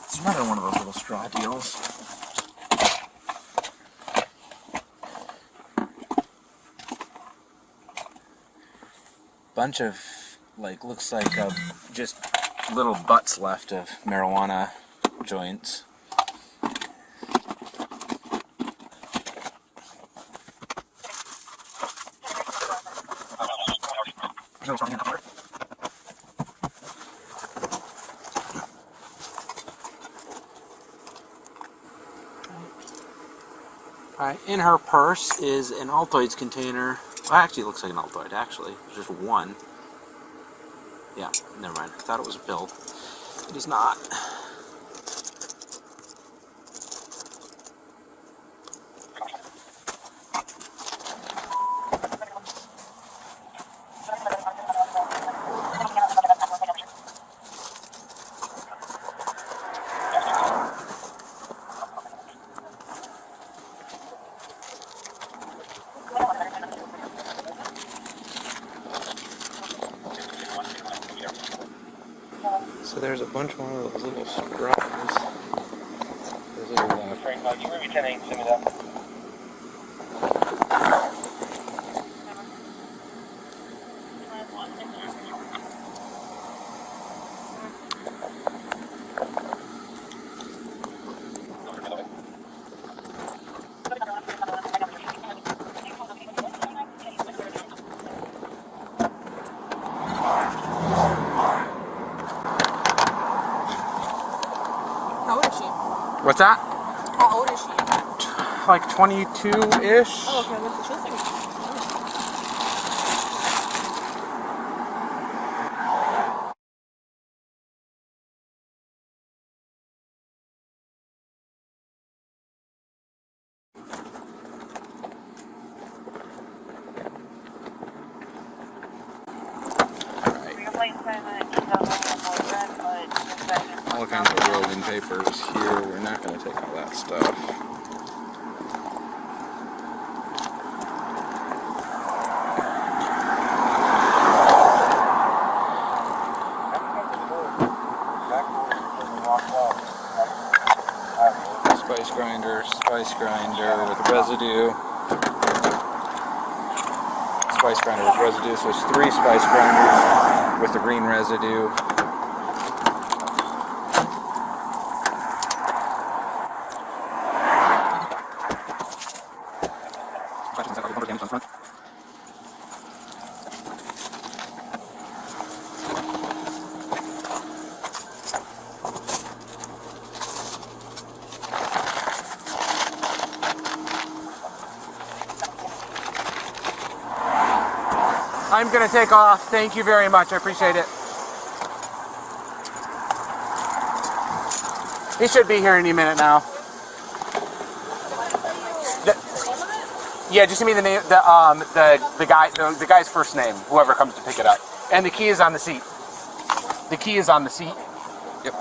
It's another one of those little straw deals. Bunch of looks like just little butts left of marijuana joints. Alright, in her purse is an Altoids container. Well, actually, it looks like an Altoid, actually. There's just one. Yeah, never mind. I thought it was a pill. It is not. there's a bunch more of those little scrubs. Those little, Frank, you were 10-8, send me that. How old is she? What's that? How old is she? Like 22-ish. Oh, okay. What's the chill thing? all kinds of rolled in papers here. We're not going to take all that stuff. Spice grinder with residue. Spice grinder with residue, so it's 3 spice grinders with the green residue. I'm going to take off. Thank you very much. I appreciate it. He should be here any minute now. Yeah, just give me the name, the guy's first name, whoever comes to pick it up. And the key is on the seat. The key is on the seat. Yep.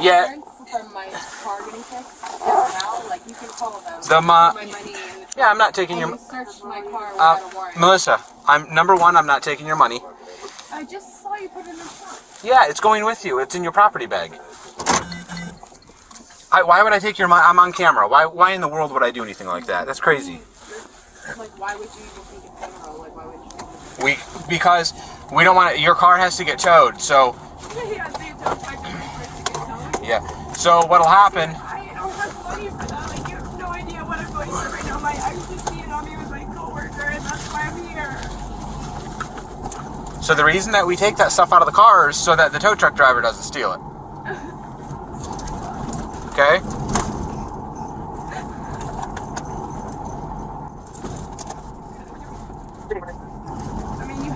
Yeah. From my car getting fixed. Now, like you can call them. My money in the yeah, I'm not taking your. You searched my car without a warrant. Melissa, number one, I'm not taking your money. I just saw you put it in the trunk. Yeah, it's going with you. It's in your property bag. Why would I take your money? I'm on camera. Why in the world would I do anything like that? That's crazy. Like, why would you even think it's criminal? Like, why would you? Because we don't want it. Your car has to get towed. So. Yeah. So what'll happen? I don't have money for that. Like, you have no idea what I'm going through right now. I was just seeing on me with my coworker, and that's why I'm here. So the reason that we take that stuff out of the car is so that the tow truck driver doesn't steal it. Okay? I mean, you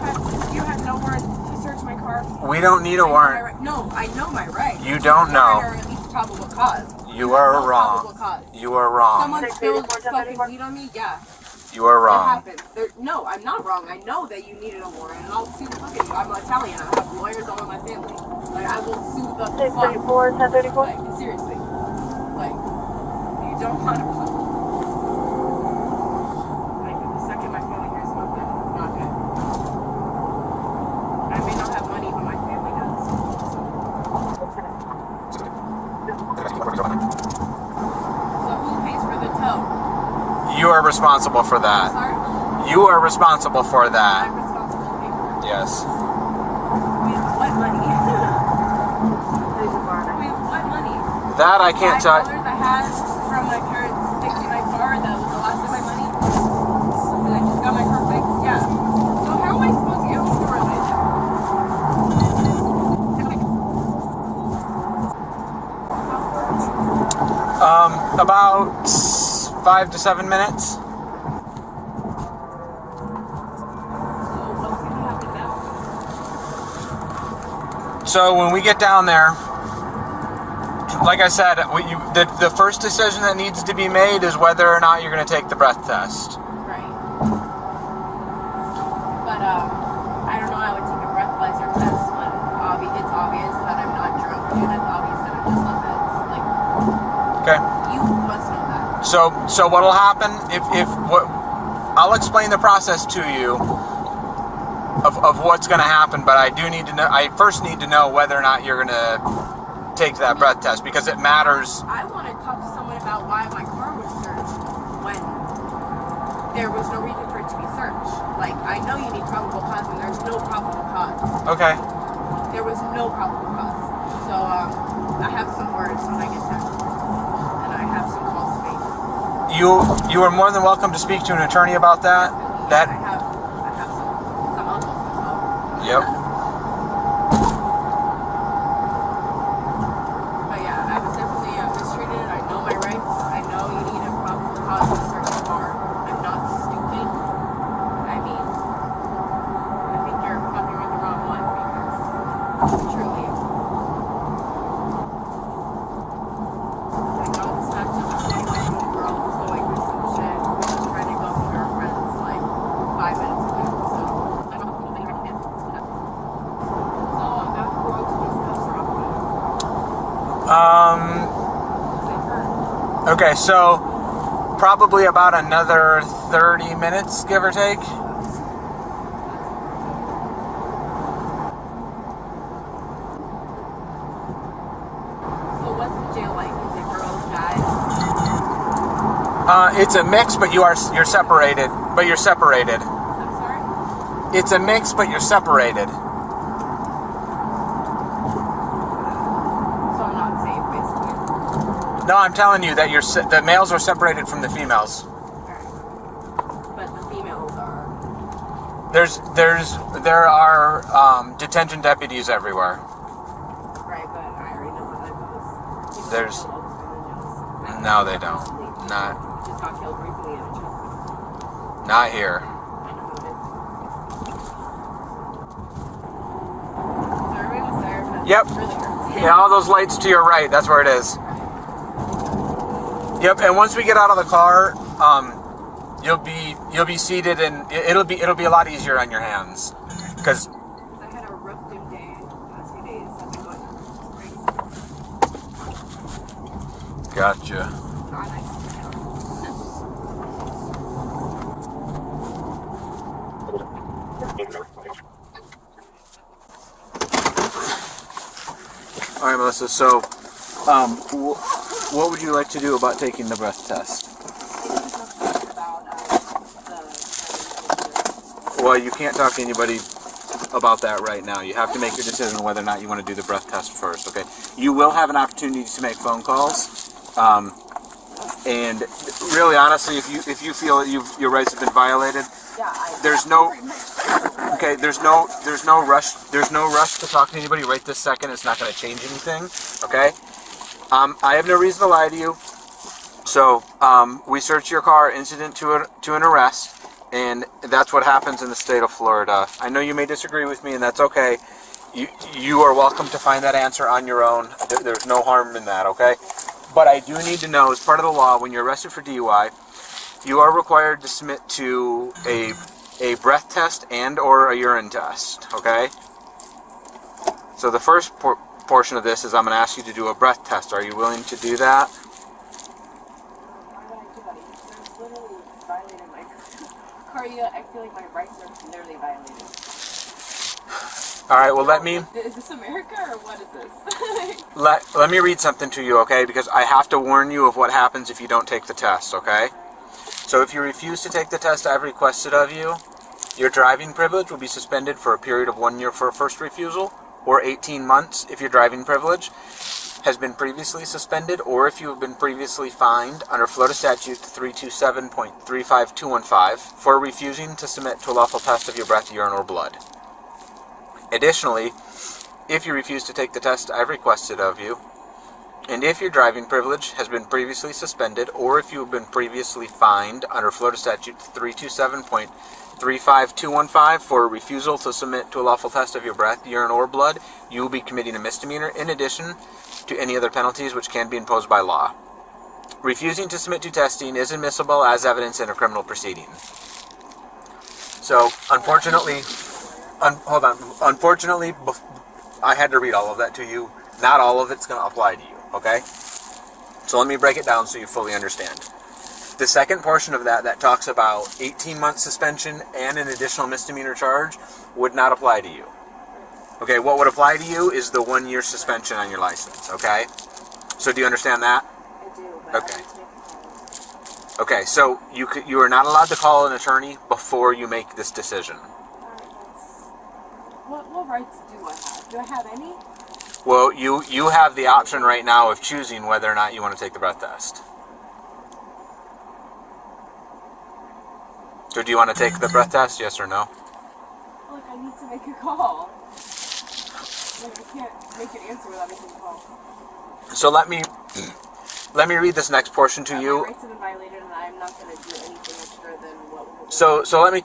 had no warrant to search my car. We don't need a warrant. No, I know my rights. You don't know. Or at least probable cause. You are No wrong. probable cause. You are wrong. Someone spilled fucking weed on me? Yeah. You are It wrong. happens. No, I'm not wrong. I know that you needed a warrant, and I'll sue the fuck out of you. I'm Italian. I have lawyers all in my family. Like, I will sue the fuck. 1034. Like, seriously. Like, you don't want to. Like, the second my family hears about that, it's not good. I may not have money, but my family does. So who pays for the tow? You are responsible for that. Sorry? You are responsible for I'm that. responsible to pay for it. Yes. With what money? With what money? That I can't tell. $5 I had from my parents fixing my car. That was the last of my money. And I just got my car fixed. Yeah. So how am I supposed to get home to realize that? About 5 to 7 minutes. So what's gonna happen now? So when we get down there, like I said, the first decision that needs to be made is whether or not you're going to take the breath test. Right. But I don't know. I would take a breathalyzer test when it's obvious that I'm not drunk and it's obvious that I'm just on meds. Like, Okay. you must know that. So what'll happen if what I'll explain the process to you. of what's going to happen, but I do need to know. I first need to know whether or not you're going to take that breath test because it matters. I want to talk to someone about why my car was searched when there was no reason for it to be searched. Like, I know you need probable cause, and there's no probable cause. Okay. There was no probable cause. So, I have some words when I get there. And I have some calls to make. You are more than welcome to speak to an attorney about that. I have some uncles as well. Yep. But yeah, I was definitely mistreated. I know my rights. I know you need a probable cause to search the car. I'm not stupid. I mean, I think you're fucking with the wrong one because truly. Like, I was stuck to the day my girl was going through some shit. We was trying to go to her friends like 5 minutes ago. So I'm not going to make it. So I'm not going to these cuffs are off me. Okay, so probably about another 30 minutes, give or take. So what's the jail like? Is it girls, guys? It's a mix, but you're separated. But you're separated. I'm sorry? It's a mix, but you're separated. So I'm not safe, basically. No, I'm telling you that the males are separated from the females. Alright. But the females are... There are detention deputies everywhere. Right, but I already know how that goes. People There's- kill all the time in jails. No, they don't. Not Just got killed recently in a jail. not here. I know how it is. So are we almost there? But Yep. it really hurts. Yeah, all those lights to your right. That's where it is. Yep. And once we get out of the car, you'll be seated, and it'll be a lot easier on your hands, because. I had a rough day the last few days. I've been going crazy. Gotcha. Not nice. All right, Melissa. So, what would you like to do about taking the breath test? Well, you can't talk to anybody about that right now. You have to make your decision on whether or not you want to do the breath test first. Okay. You will have an opportunity to make phone calls, and really, honestly, if you feel that your rights have been violated, there's no rush. There's no rush to talk to anybody right this second. It's not going to change anything. Okay. I have no reason to lie to you. So we searched your car incident to an arrest, and that's what happens in the state of Florida. I know you may disagree with me, and that's okay. You are welcome to find that answer on your own. There's no harm in that. Okay. But I do need to know, as part of the law, when you're arrested for DUI, you are required to submit to a breath test and or a urine test, okay? So the first portion of this is I'm going to ask you to do a breath test. Are you willing to do that? Why would I do that? There's literally violated my car. I feel like my rights are literally violated. All right, well, let me... Is this America or what is this? Let me read something to you, okay? Because I have to warn you of what happens if you don't take the test, okay? So if you refuse to take the test I've requested of you, your driving privilege will be suspended for a period of 1 year for a first refusal, or 18 months if your driving privilege has been previously suspended, or if you have been previously fined under Florida Statute 327.35215 for refusing to submit to a lawful test of your breath, urine, or blood. Additionally, if you refuse to take the test I've requested of you, and if your driving privilege has been previously suspended, or if you have been previously fined under Florida Statute 327.35215 for refusal to submit to a lawful test of your breath, urine, or blood, you will be committing a misdemeanor in addition to any other penalties which can be imposed by law. Refusing to submit to testing is admissible as evidence in a criminal proceeding. So, unfortunately, unfortunately, I had to read all of that to you. Not all of it's going to apply to you, okay? So let me break it down so you fully understand. the second portion of that talks about 18-month suspension and an additional misdemeanor charge would not apply to you. Okay, what would apply to you is the 1-year suspension on your license, okay? So do you understand that? I do, but Okay. Okay, so you are not allowed to call an attorney before you make this decision. What rights do I have? Do I have any? Well, you have the option right now of choosing whether or not you want to take the breath test. So do you want to take the breath test, yes or no? Look, I need to make a call. Like, I can't make an answer without making a call. So let me read this next portion to you. My rights have been violated, and I'm not going to do anything extra than what was. So let me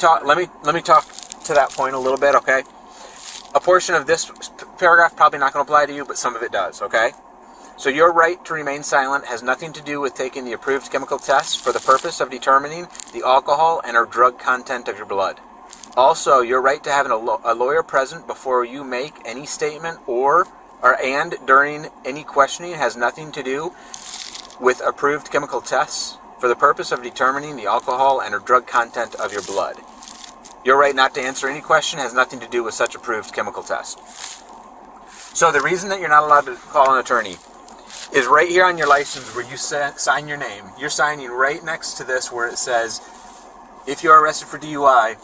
talk to that point a little bit, okay? A portion of this paragraph probably not going to apply to you, but some of it does, okay? So your right to remain silent has nothing to do with taking the approved chemical tests for the purpose of determining the alcohol and or drug content of your blood. Also, your right to have a lawyer present before you make any statement and during any questioning has nothing to do with approved chemical tests for the purpose of determining the alcohol and or drug content of your blood. Your right not to answer any question has nothing to do with such approved chemical test. So the reason that you're not allowed to call an attorney is right here on your license where you sign your name. You're signing right next to this where it says, if you are arrested for DUI,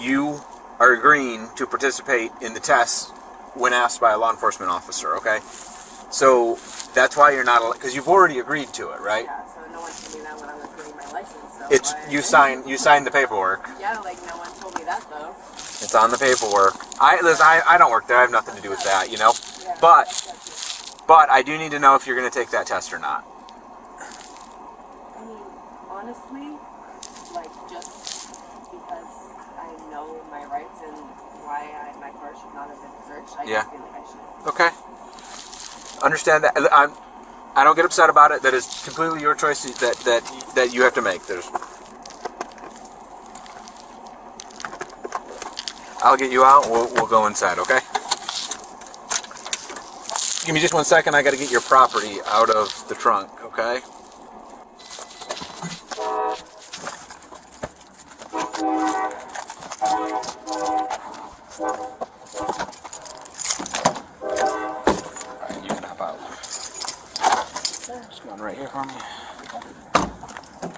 you are agreeing to participate in the test when asked by a law enforcement officer, okay? So that's why you're not allowed, because you've already agreed to it, right? Yeah, so no one told me that when I was getting my license. So It's you signed the paperwork. Yeah, like no one told me that though. It's on the paperwork. I don't work there. I have nothing to do with that, you know. Yeah, But I do need to know if you're going to take that test or not. I mean, honestly, like just because I know my rights and why my car should not have been searched, I just feel like I should. Okay. Understand that. I don't get upset about it. That is completely your choice that you have to make. I'll get you out. We'll go inside, okay? Give me just 1 second. I got to get your property out of the trunk, okay? Alright, you can hop out. Just going right here for me.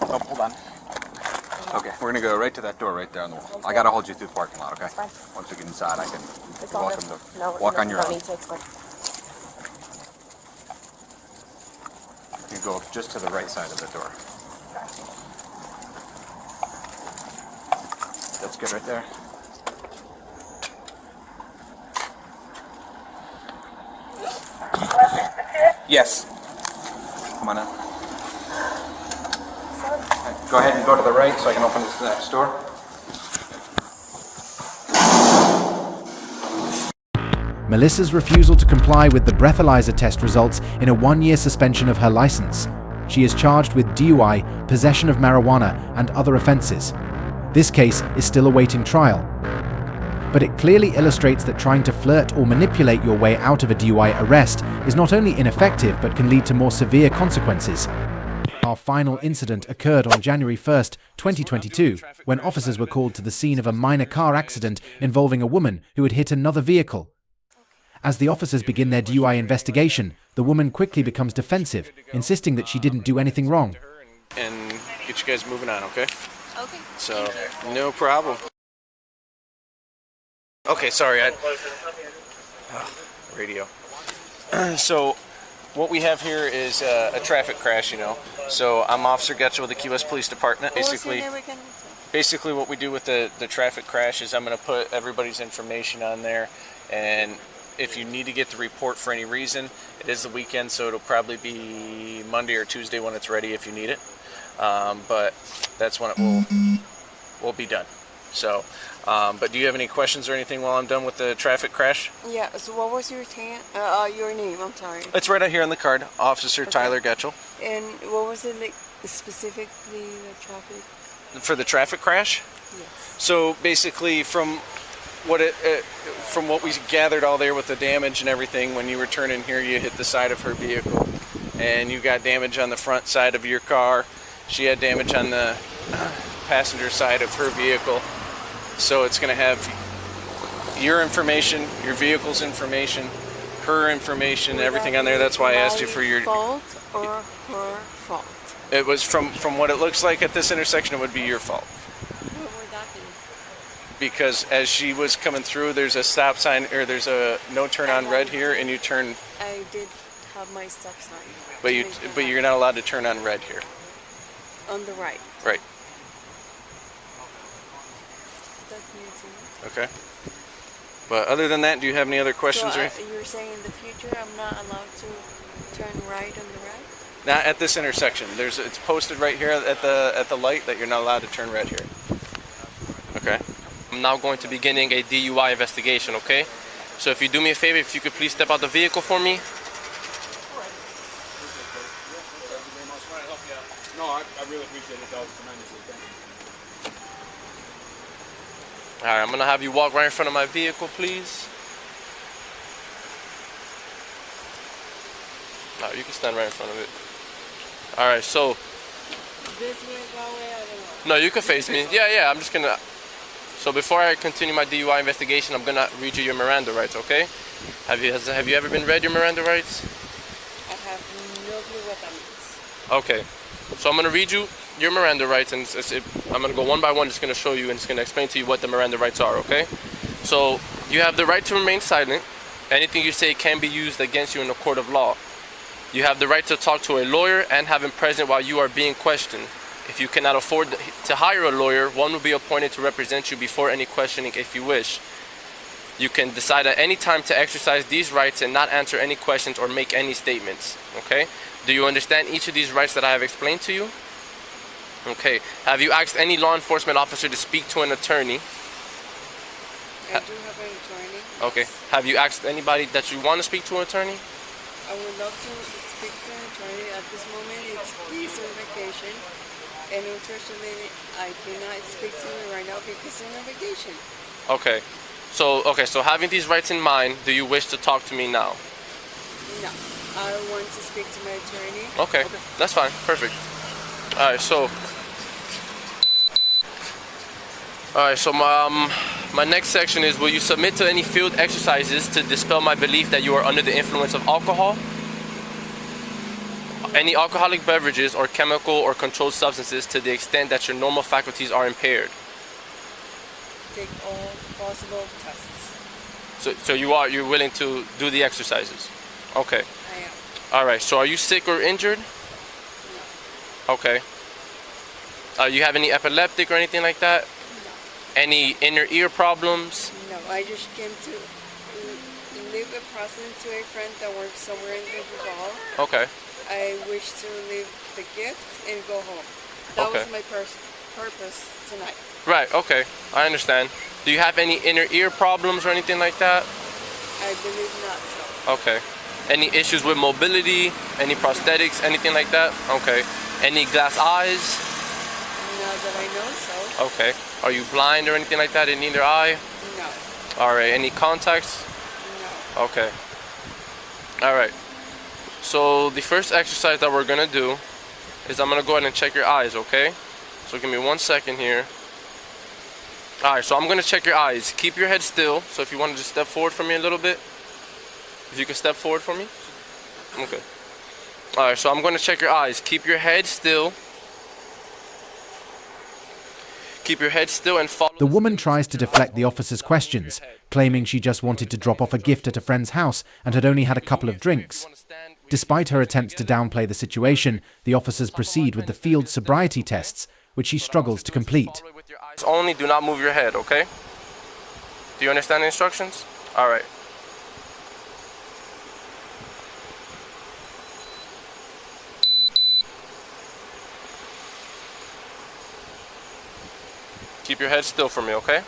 Oh, hold on. Okay, we're gonna go right to that door right there on the wall. I gotta hold you through the parking lot, okay? Once we get inside, you're welcome to walk on your own. You go just to the right side of the door. That's good right there. Yes. Come on in. Go ahead and go to the right so I can open this next door. Melissa's refusal to comply with the breathalyzer test results in a 1-year suspension of her license. She is charged with DUI, possession of marijuana, and other offenses. This case is still awaiting trial. But it clearly illustrates that trying to flirt or manipulate your way out of a DUI arrest is not only ineffective but can lead to more severe consequences. Our final incident occurred on January 1st, 2022, when officers were called to the scene of a minor car accident involving a woman who had hit another vehicle. As the officers begin their DUI investigation, the woman quickly becomes defensive, insisting that she didn't do anything wrong. And get you guys moving on, okay? Okay. So, no problem. Okay, sorry, radio. So, what we have here is a traffic crash, you know. So, I'm Officer Getchell with the Key West Police Department. Basically what we do with the traffic crash is I'm going to put everybody's information on there, and if you need to get the report for any reason, it is the weekend, so it'll probably be Monday or Tuesday when it's ready if you need it. But that's when it will be done. So, but do you have any questions or anything while I'm done with the traffic crash? Yeah, so what was your name? I'm sorry. It's right out here on the card, Officer Tyler Getchell. And what was it like specifically, the traffic? For the traffic crash? Yes. So basically from what we gathered all there with the damage and everything, when you were turning here, you hit the side of her vehicle and you got damage on the front side of your car, She had damage on the passenger side of her vehicle. So it's going to have your information, your vehicle's information, her information, everything on there. That's why I asked you for your fault or her fault. It was from what it looks like at this intersection, it would be your fault. What would that be? Because as she was coming through, there's a stop sign, or there's a no turn on red here, and you turn. I did have my stop sign. But you're not allowed to turn on red here. On the right. Right. That's new to me. Okay. But other than that, do you have any other questions? So, or you're saying in the future I'm not allowed to turn right on the right? Not at this intersection. It's posted right here at the light that you're not allowed to turn red here. Okay. I'm now going to be beginning a DUI investigation, okay? So if you do me a favor, if you could please step out the vehicle for me. No, I really appreciate it. That was tremendously. Thank you. Alright, I'm gonna have you walk right in front of my vehicle, please. No, you can stand right in front of it. Alright, so... This way, that way, I don't know. No, you can face me. Yeah, I'm just gonna... So before I continue my DUI investigation, I'm gonna read you your Miranda rights, okay? Have you ever been read your Miranda rights? I have no clue what that means. Okay. So I'm gonna read you your Miranda rights, and I'm gonna go one by one. Just gonna show you and it's gonna explain to you what the Miranda rights are. Okay? So you have the right to remain silent. Anything you say can be used against you in a court of law. You have the right to talk to a lawyer and have him present while you are being questioned. If you cannot afford to hire a lawyer, one will be appointed to represent you before any questioning if you wish. You can decide at any time to exercise these rights and not answer any questions or make any statements. Okay? Do you understand each of these rights that I have explained to you? Okay. Have you asked any law enforcement officer to speak to an attorney? I do have an attorney. Okay. Have you asked anybody that you want to speak to an attorney? I would love to speak to an attorney. At this moment, he's on vacation. And unfortunately, I cannot speak to him right now because I'm on vacation. Okay. So having these rights in mind, do you wish to talk to me now? No. I want to speak to my attorney. Okay. That's fine. Perfect. Alright, so my next section is, will you submit to any field exercises to dispel my belief that you are under the influence of alcohol? Any alcoholic beverages or chemical or controlled substances to the extent that your normal faculties are impaired? Take all possible tests. So you're willing to do the exercises? Okay. I am. Alright, so are you sick or injured? No. Okay. You have any epileptic or anything like that? No. Any inner ear problems? No, I just came to leave a present to a friend that works somewhere in the Duval. Okay. I wish to leave the gift and go home. That Okay. was my purpose tonight. Right, okay. I understand. Do you have any inner ear problems or anything like that? I believe not so. Okay. Any issues with mobility? Any prosthetics? Anything like that? Okay. Any glass eyes? Not that I know so. Okay. Are you blind or anything like that in either eye? No. Alright. Any contacts? No. Okay. Alright. So the first exercise that we're gonna do is I'm gonna go ahead and check your eyes, okay? So give me 1 second here. Alright, so I'm gonna check your eyes. Keep your head still. So if you want to just step forward for me a little bit. If you can step forward for me. Okay. Alright, so I'm gonna check your eyes. Keep your head still. Keep your head still and follow. The woman tries to deflect the officer's questions, claiming she just wanted to drop off a gift at a friend's house and had only had a couple of drinks. Despite her attempts to downplay the situation, the officers proceed with the field sobriety tests, which she struggles to complete. Only do not move your head, okay? Do you understand the instructions? Alright. Keep your head still for me, okay?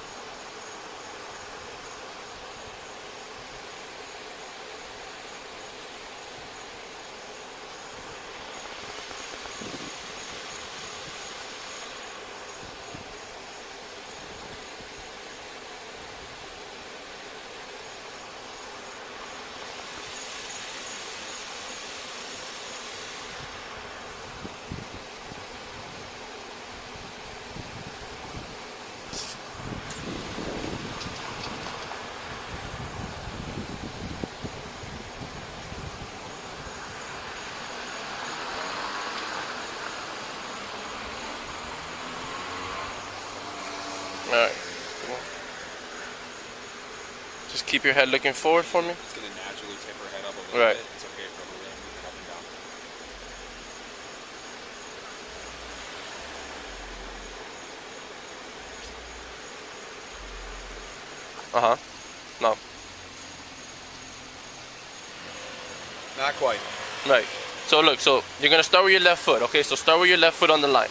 Alright. Just keep your head looking forward for me. It's gonna naturally tip her head up a little Right. bit. It's okay for her to move it up and down. No. Not quite. Right. So look, so you're gonna start with your left foot, okay? So start with your left foot on the line.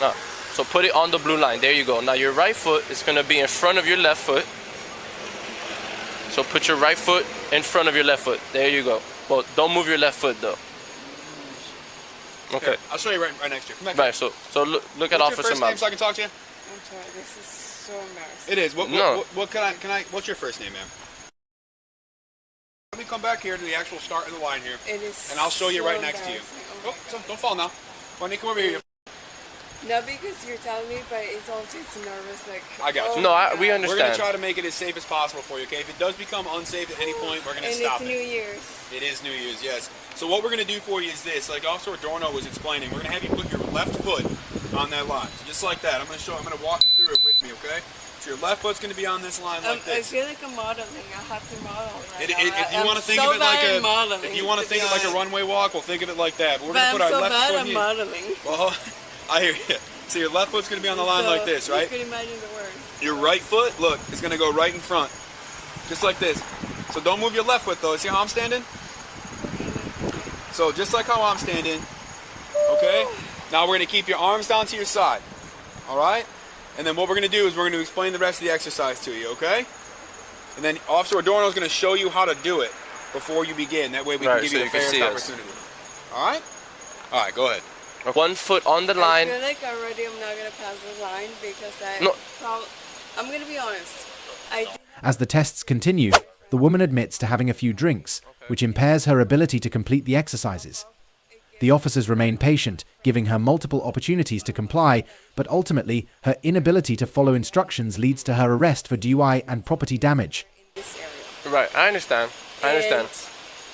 Now, so put it on the blue line. There you go. Now your right foot is gonna be in front of your left foot. So put your right foot in front of your left foot. There you go. Well, don't move your left foot though. Okay. Here, I'll show you right next to you. Come back. Right. So look at What's your Officer first name Mount. so I can talk to you? I'm sorry, this is so embarrassing. It is. What can I? What's your first name, ma'am? Let me come back here to the actual start of the line here. It is. And I'll show you so right next to you. embarrassing. Oh, don't fall now. Why don't you come over here? Not because you're telling me, but it's also nervous. Like I got you. No, we We're understand. gonna try to make it as safe as possible for you. Okay? If it does become unsafe at any point, we're gonna stop And it. it's New Year's. It is New Year's, yes. So what we're going to do for you is this. Like Officer Adorno was explaining, we're going to have you put your left foot on that line. So just like that. I'm going to walk you through it with me, okay? So your left foot's going to be on this line like I this. feel like I'm modeling. I have to model right now. If you I'm want to think so of it like bad a at modeling, if you want to think of like a runway walk, we'll think of it like that. But we're But going to I'm put our so left bad foot at here. modeling. Well, I hear you. So your left foot's going to be on the line So like this, right? You can imagine the words. Your right foot, look, is going to go right in front. Just like this. So don't move your left foot though. See how I'm standing? So just like how I'm standing, okay? Now we're going to keep your arms down to your side, all right? And then what we're going to do is we're going to explain the rest of the exercise to you, okay? And then Officer Adorno is going to show you how to do it before you begin. That way we can give you the fairest opportunity. All right? All right, go ahead. 1 foot on the line. I feel like already I'm not going to pass the line because I'm going to be honest. As the tests continue, the woman admits to having a few drinks, which impairs her ability to complete the exercises. The officers remain patient, giving her multiple opportunities to comply, but ultimately, her inability to follow instructions leads to her arrest for DUI and property damage. Right, I understand.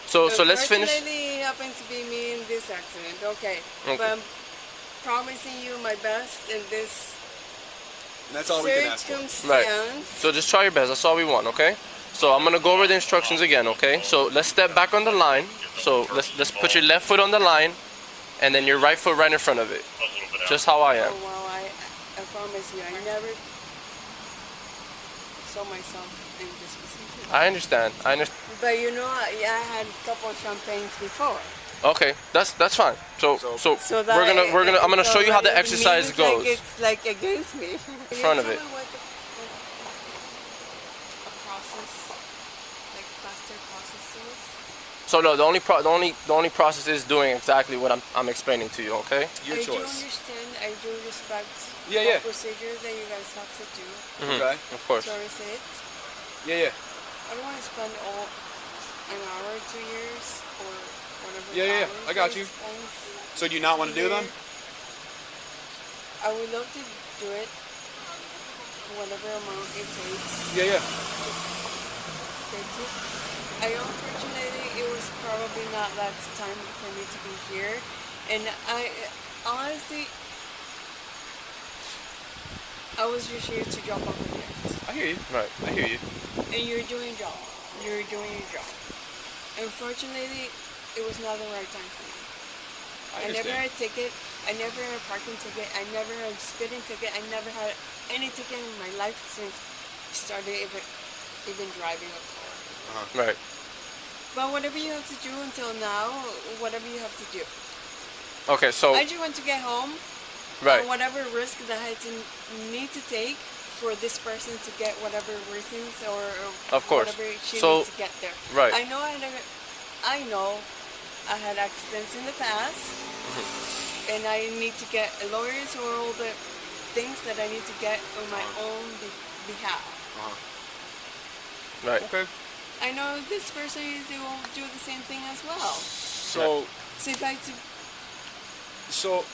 So let's finish. Unfortunately, it happens to be me in this accident. Okay. But I'm promising you my best in this And that's all we can ask for. Right. So just try your best. That's all we want, okay? So I'm gonna go over the instructions again, okay? So let's step back on the line. So let's put your left foot on the line, and then your right foot right in front of it, just how I am. Oh, well, I promise you, I never saw myself in this position. I understand. But you know, I had a couple of champagnes before. Okay, that's fine. So I'm gonna show you how the exercise goes. Like it's like against me. In front of it. So no, the only process is doing exactly what I'm explaining to you. Okay. Your choice. I do understand. I do respect the procedure that you guys have to do. Okay. Of course. Sorry, say it. Yeah. I don't want to spend all an hour, 2 years, or whatever. Yeah. I got you. So do you not want to do them? I would love to do it. Whatever amount it takes. Yeah. Unfortunately, it was probably not that time for me to be here, and I honestly, I was just here to drop off a gift. I hear you. Right. I hear you. And you're doing your job. You're doing your job. Unfortunately, it was not the right time for me. I never had a ticket. I never had a parking ticket. I never had a speeding ticket. I never had any ticket in my life since I started even driving a car. Right. But whatever you have to do until now, whatever you have to do. Okay, so I just want to get home. Right. Or whatever risk that I need to take for this person to get whatever reasons or of course. whatever she So, needs to get there. right. I know I had accidents in the past, and I need to get lawyers or all the things that I need to get on my own behalf. Right. Okay. I know this person will do the same thing as well. So if I to So,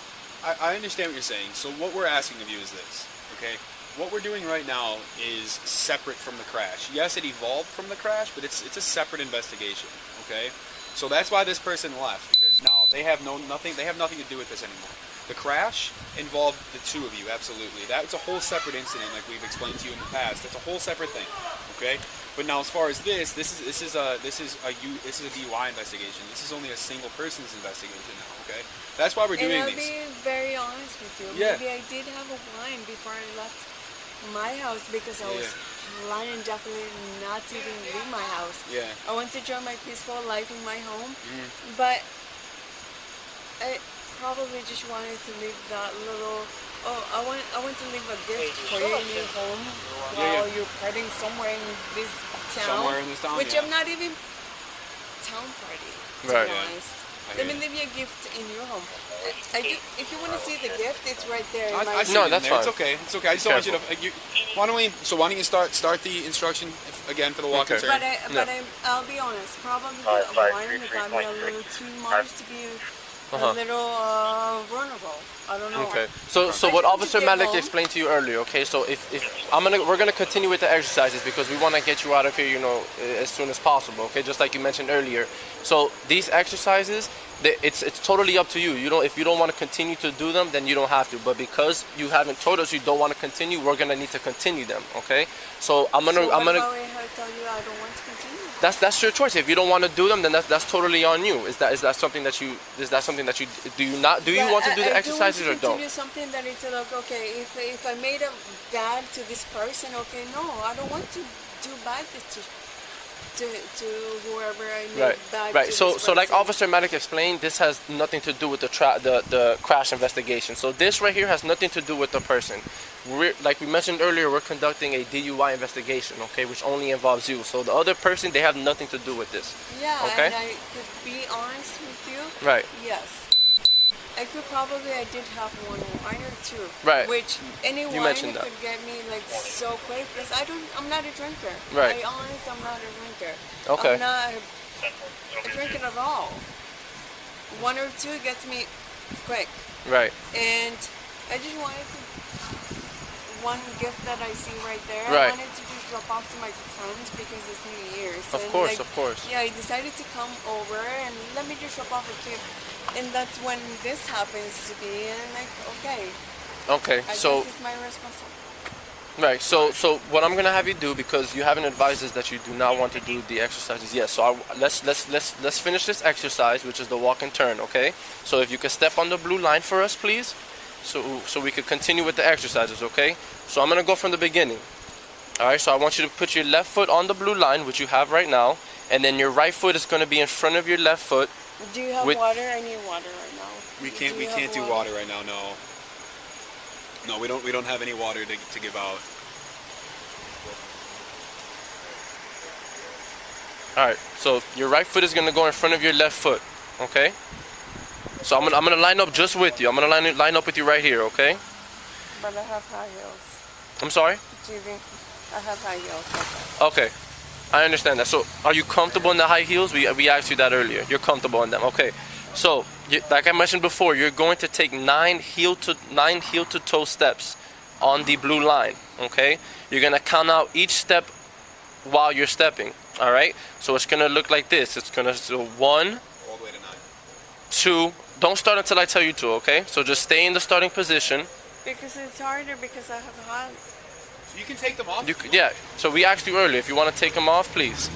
I understand what you're saying. So what we're asking of you is this, okay? What we're doing right now is separate from the crash. Yes, it evolved from the crash, but it's a separate investigation, okay? So that's why this person left, because now they have nothing to do with this anymore. The crash involved the two of you, absolutely. That's a whole separate incident, like we've explained to you in the past. That's a whole separate thing, okay? But now, as far as this is a DUI investigation. This is only a single person's investigation now, okay? That's why we're doing these. And I'll be very honest with you. Yeah. Maybe I did have a blind before I left my house because I was planning definitely not to even leave my house. Yeah. I want to enjoy my peaceful life in my home, but I probably just wanted to leave that little. Oh, I want to leave a gift for you in your home while you're partying somewhere in this town. Somewhere in this town, which yeah. I'm not even town party, to Right. be honest. Let me leave you a gift in your home. I do. If you want to see the gift, it's right there. In my I see No, it in that's there. fine. It's okay. It's okay. I just don't want you to. Why don't you start the instruction again for the walk and turn? But I'll be honest. Probably the wine got me a little too much to be a little vulnerable. I don't know. Okay. So what Officer Malik explained to you earlier. Okay. So we're gonna continue with the exercises because we want to get you out of here, you know, as soon as possible. Okay. Just like you mentioned earlier. So these exercises, it's totally up to you. You know, if you don't want to continue to do them, then you don't have to. But because you haven't told us you don't want to continue, we're gonna need to continue them. Okay. So I'm gonna. If I tell you I don't want to continue? That's your choice. If you don't want to do them, then that's totally on you. Is that something that you do you want to do the exercises or don't? I do something that it's like, okay, if I made a bad to this person, okay, no, I don't want to do bad to whoever I made bad Right. to. So like Officer Malik explained, this has nothing to do with the crash investigation. So this right here has nothing to do with the person. Like we mentioned earlier, we're conducting a DUI investigation, okay, which only involves you. So the other person, they have nothing to do with this. Yeah, okay? and I could be honest with you. Right. Yes. I did have one wine or two. Right. Which any You wine mentioned that. could get me like so quick because I'm not a drinker. Right. I'm not a drinker. Okay. I'm not a drinker at all. One or two gets me quick. Right. And I just wanted to, one gift that I see right there, Right. I wanted to just drop off to my friends because it's New Year's. Of And course, like, of course. Yeah, I decided to come over and let me just drop off a gift. And that's when this happens to be, and I'm like, okay. Okay. I So. guess it's my responsibility. Right. So what I'm gonna have you do, because you haven't advised us that you do not want to do the exercises yet. So let's finish this exercise, which is the walk and turn. Okay. So if you could step on the blue line for us, please, so we could continue with the exercises. Okay. So I'm gonna go from the beginning. All right. So I want you to put your left foot on the blue line, which you have right now, and then your right foot is gonna be in front of your left foot. Do you have water? I need water right now. We can't do water right now. No. No, we don't have any water to give out. All right. So your right foot is gonna go in front of your left foot. Okay. So I'm gonna line up just with you. I'm gonna line up with you right here. Okay. But I have high heels. I'm sorry. GB, I have high heels. Okay. I understand that. So, are you comfortable in the high heels? We asked you that earlier. You're comfortable in them. Okay. So, like I mentioned before, you're going to take 9 heel to toe steps on the blue line. Okay. You're gonna count out each step while you're stepping. All right. So it's gonna look like this. It's gonna so 1, All the way to 9. 2. Don't start until I tell you to. Okay. So just stay in the starting position. Because it's harder because I have high. So you can take them off. Yeah. So we asked you earlier if you want to take them off, please.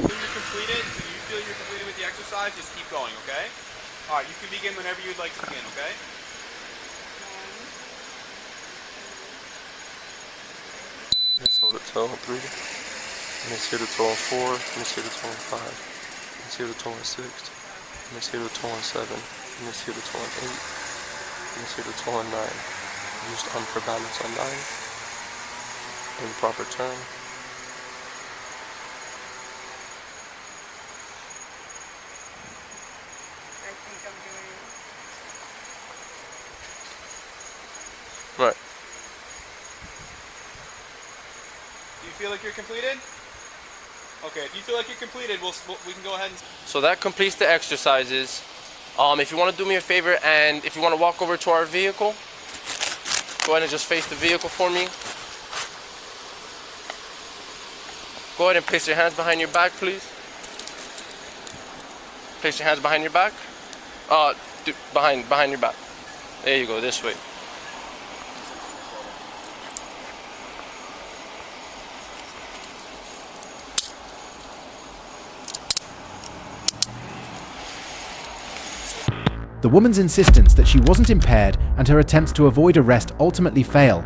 When you're completed, so you feel you're completed with the exercise, just keep going, okay? All right, you can begin whenever you'd like to begin, okay? Let's hold it toe on 3. Let's hit the toe on 4. Let's hit the toe on 5. Let's hit the toe on 6. Let's hit the toe on 7. Let's hit the toe on 8. Let's hit the toe on 9. Use the arm for balance on 9. Improper turn. I think I'm doing. Right. Do you feel like you're completed? Okay, if you feel like you're completed, we can go ahead and... So that completes the exercises. If you want to do me a favor and if you want to walk over to our vehicle, go ahead and just face the vehicle for me. Go ahead and place your hands behind your back, please. Place your hands behind your back. Behind your back. There you go, this way. The woman's insistence that she wasn't impaired and her attempts to avoid arrest ultimately fail.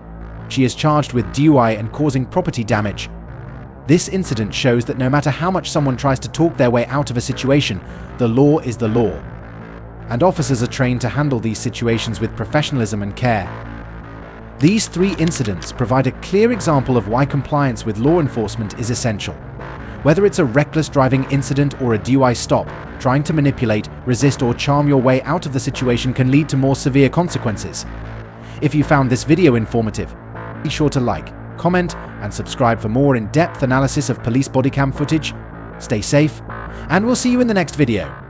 She is charged with DUI and causing property damage. This incident shows that no matter how much someone tries to talk their way out of a situation, the law is the law. And officers are trained to handle these situations with professionalism and care. These 3 incidents provide a clear example of why compliance with law enforcement is essential. Whether it's a reckless driving incident or a DUI stop, trying to manipulate, resist, or charm your way out of the situation can lead to more severe consequences. If you found this video informative, be sure to like, comment, and subscribe for more in-depth analysis of police body cam footage. Stay safe, and we'll see you in the next video.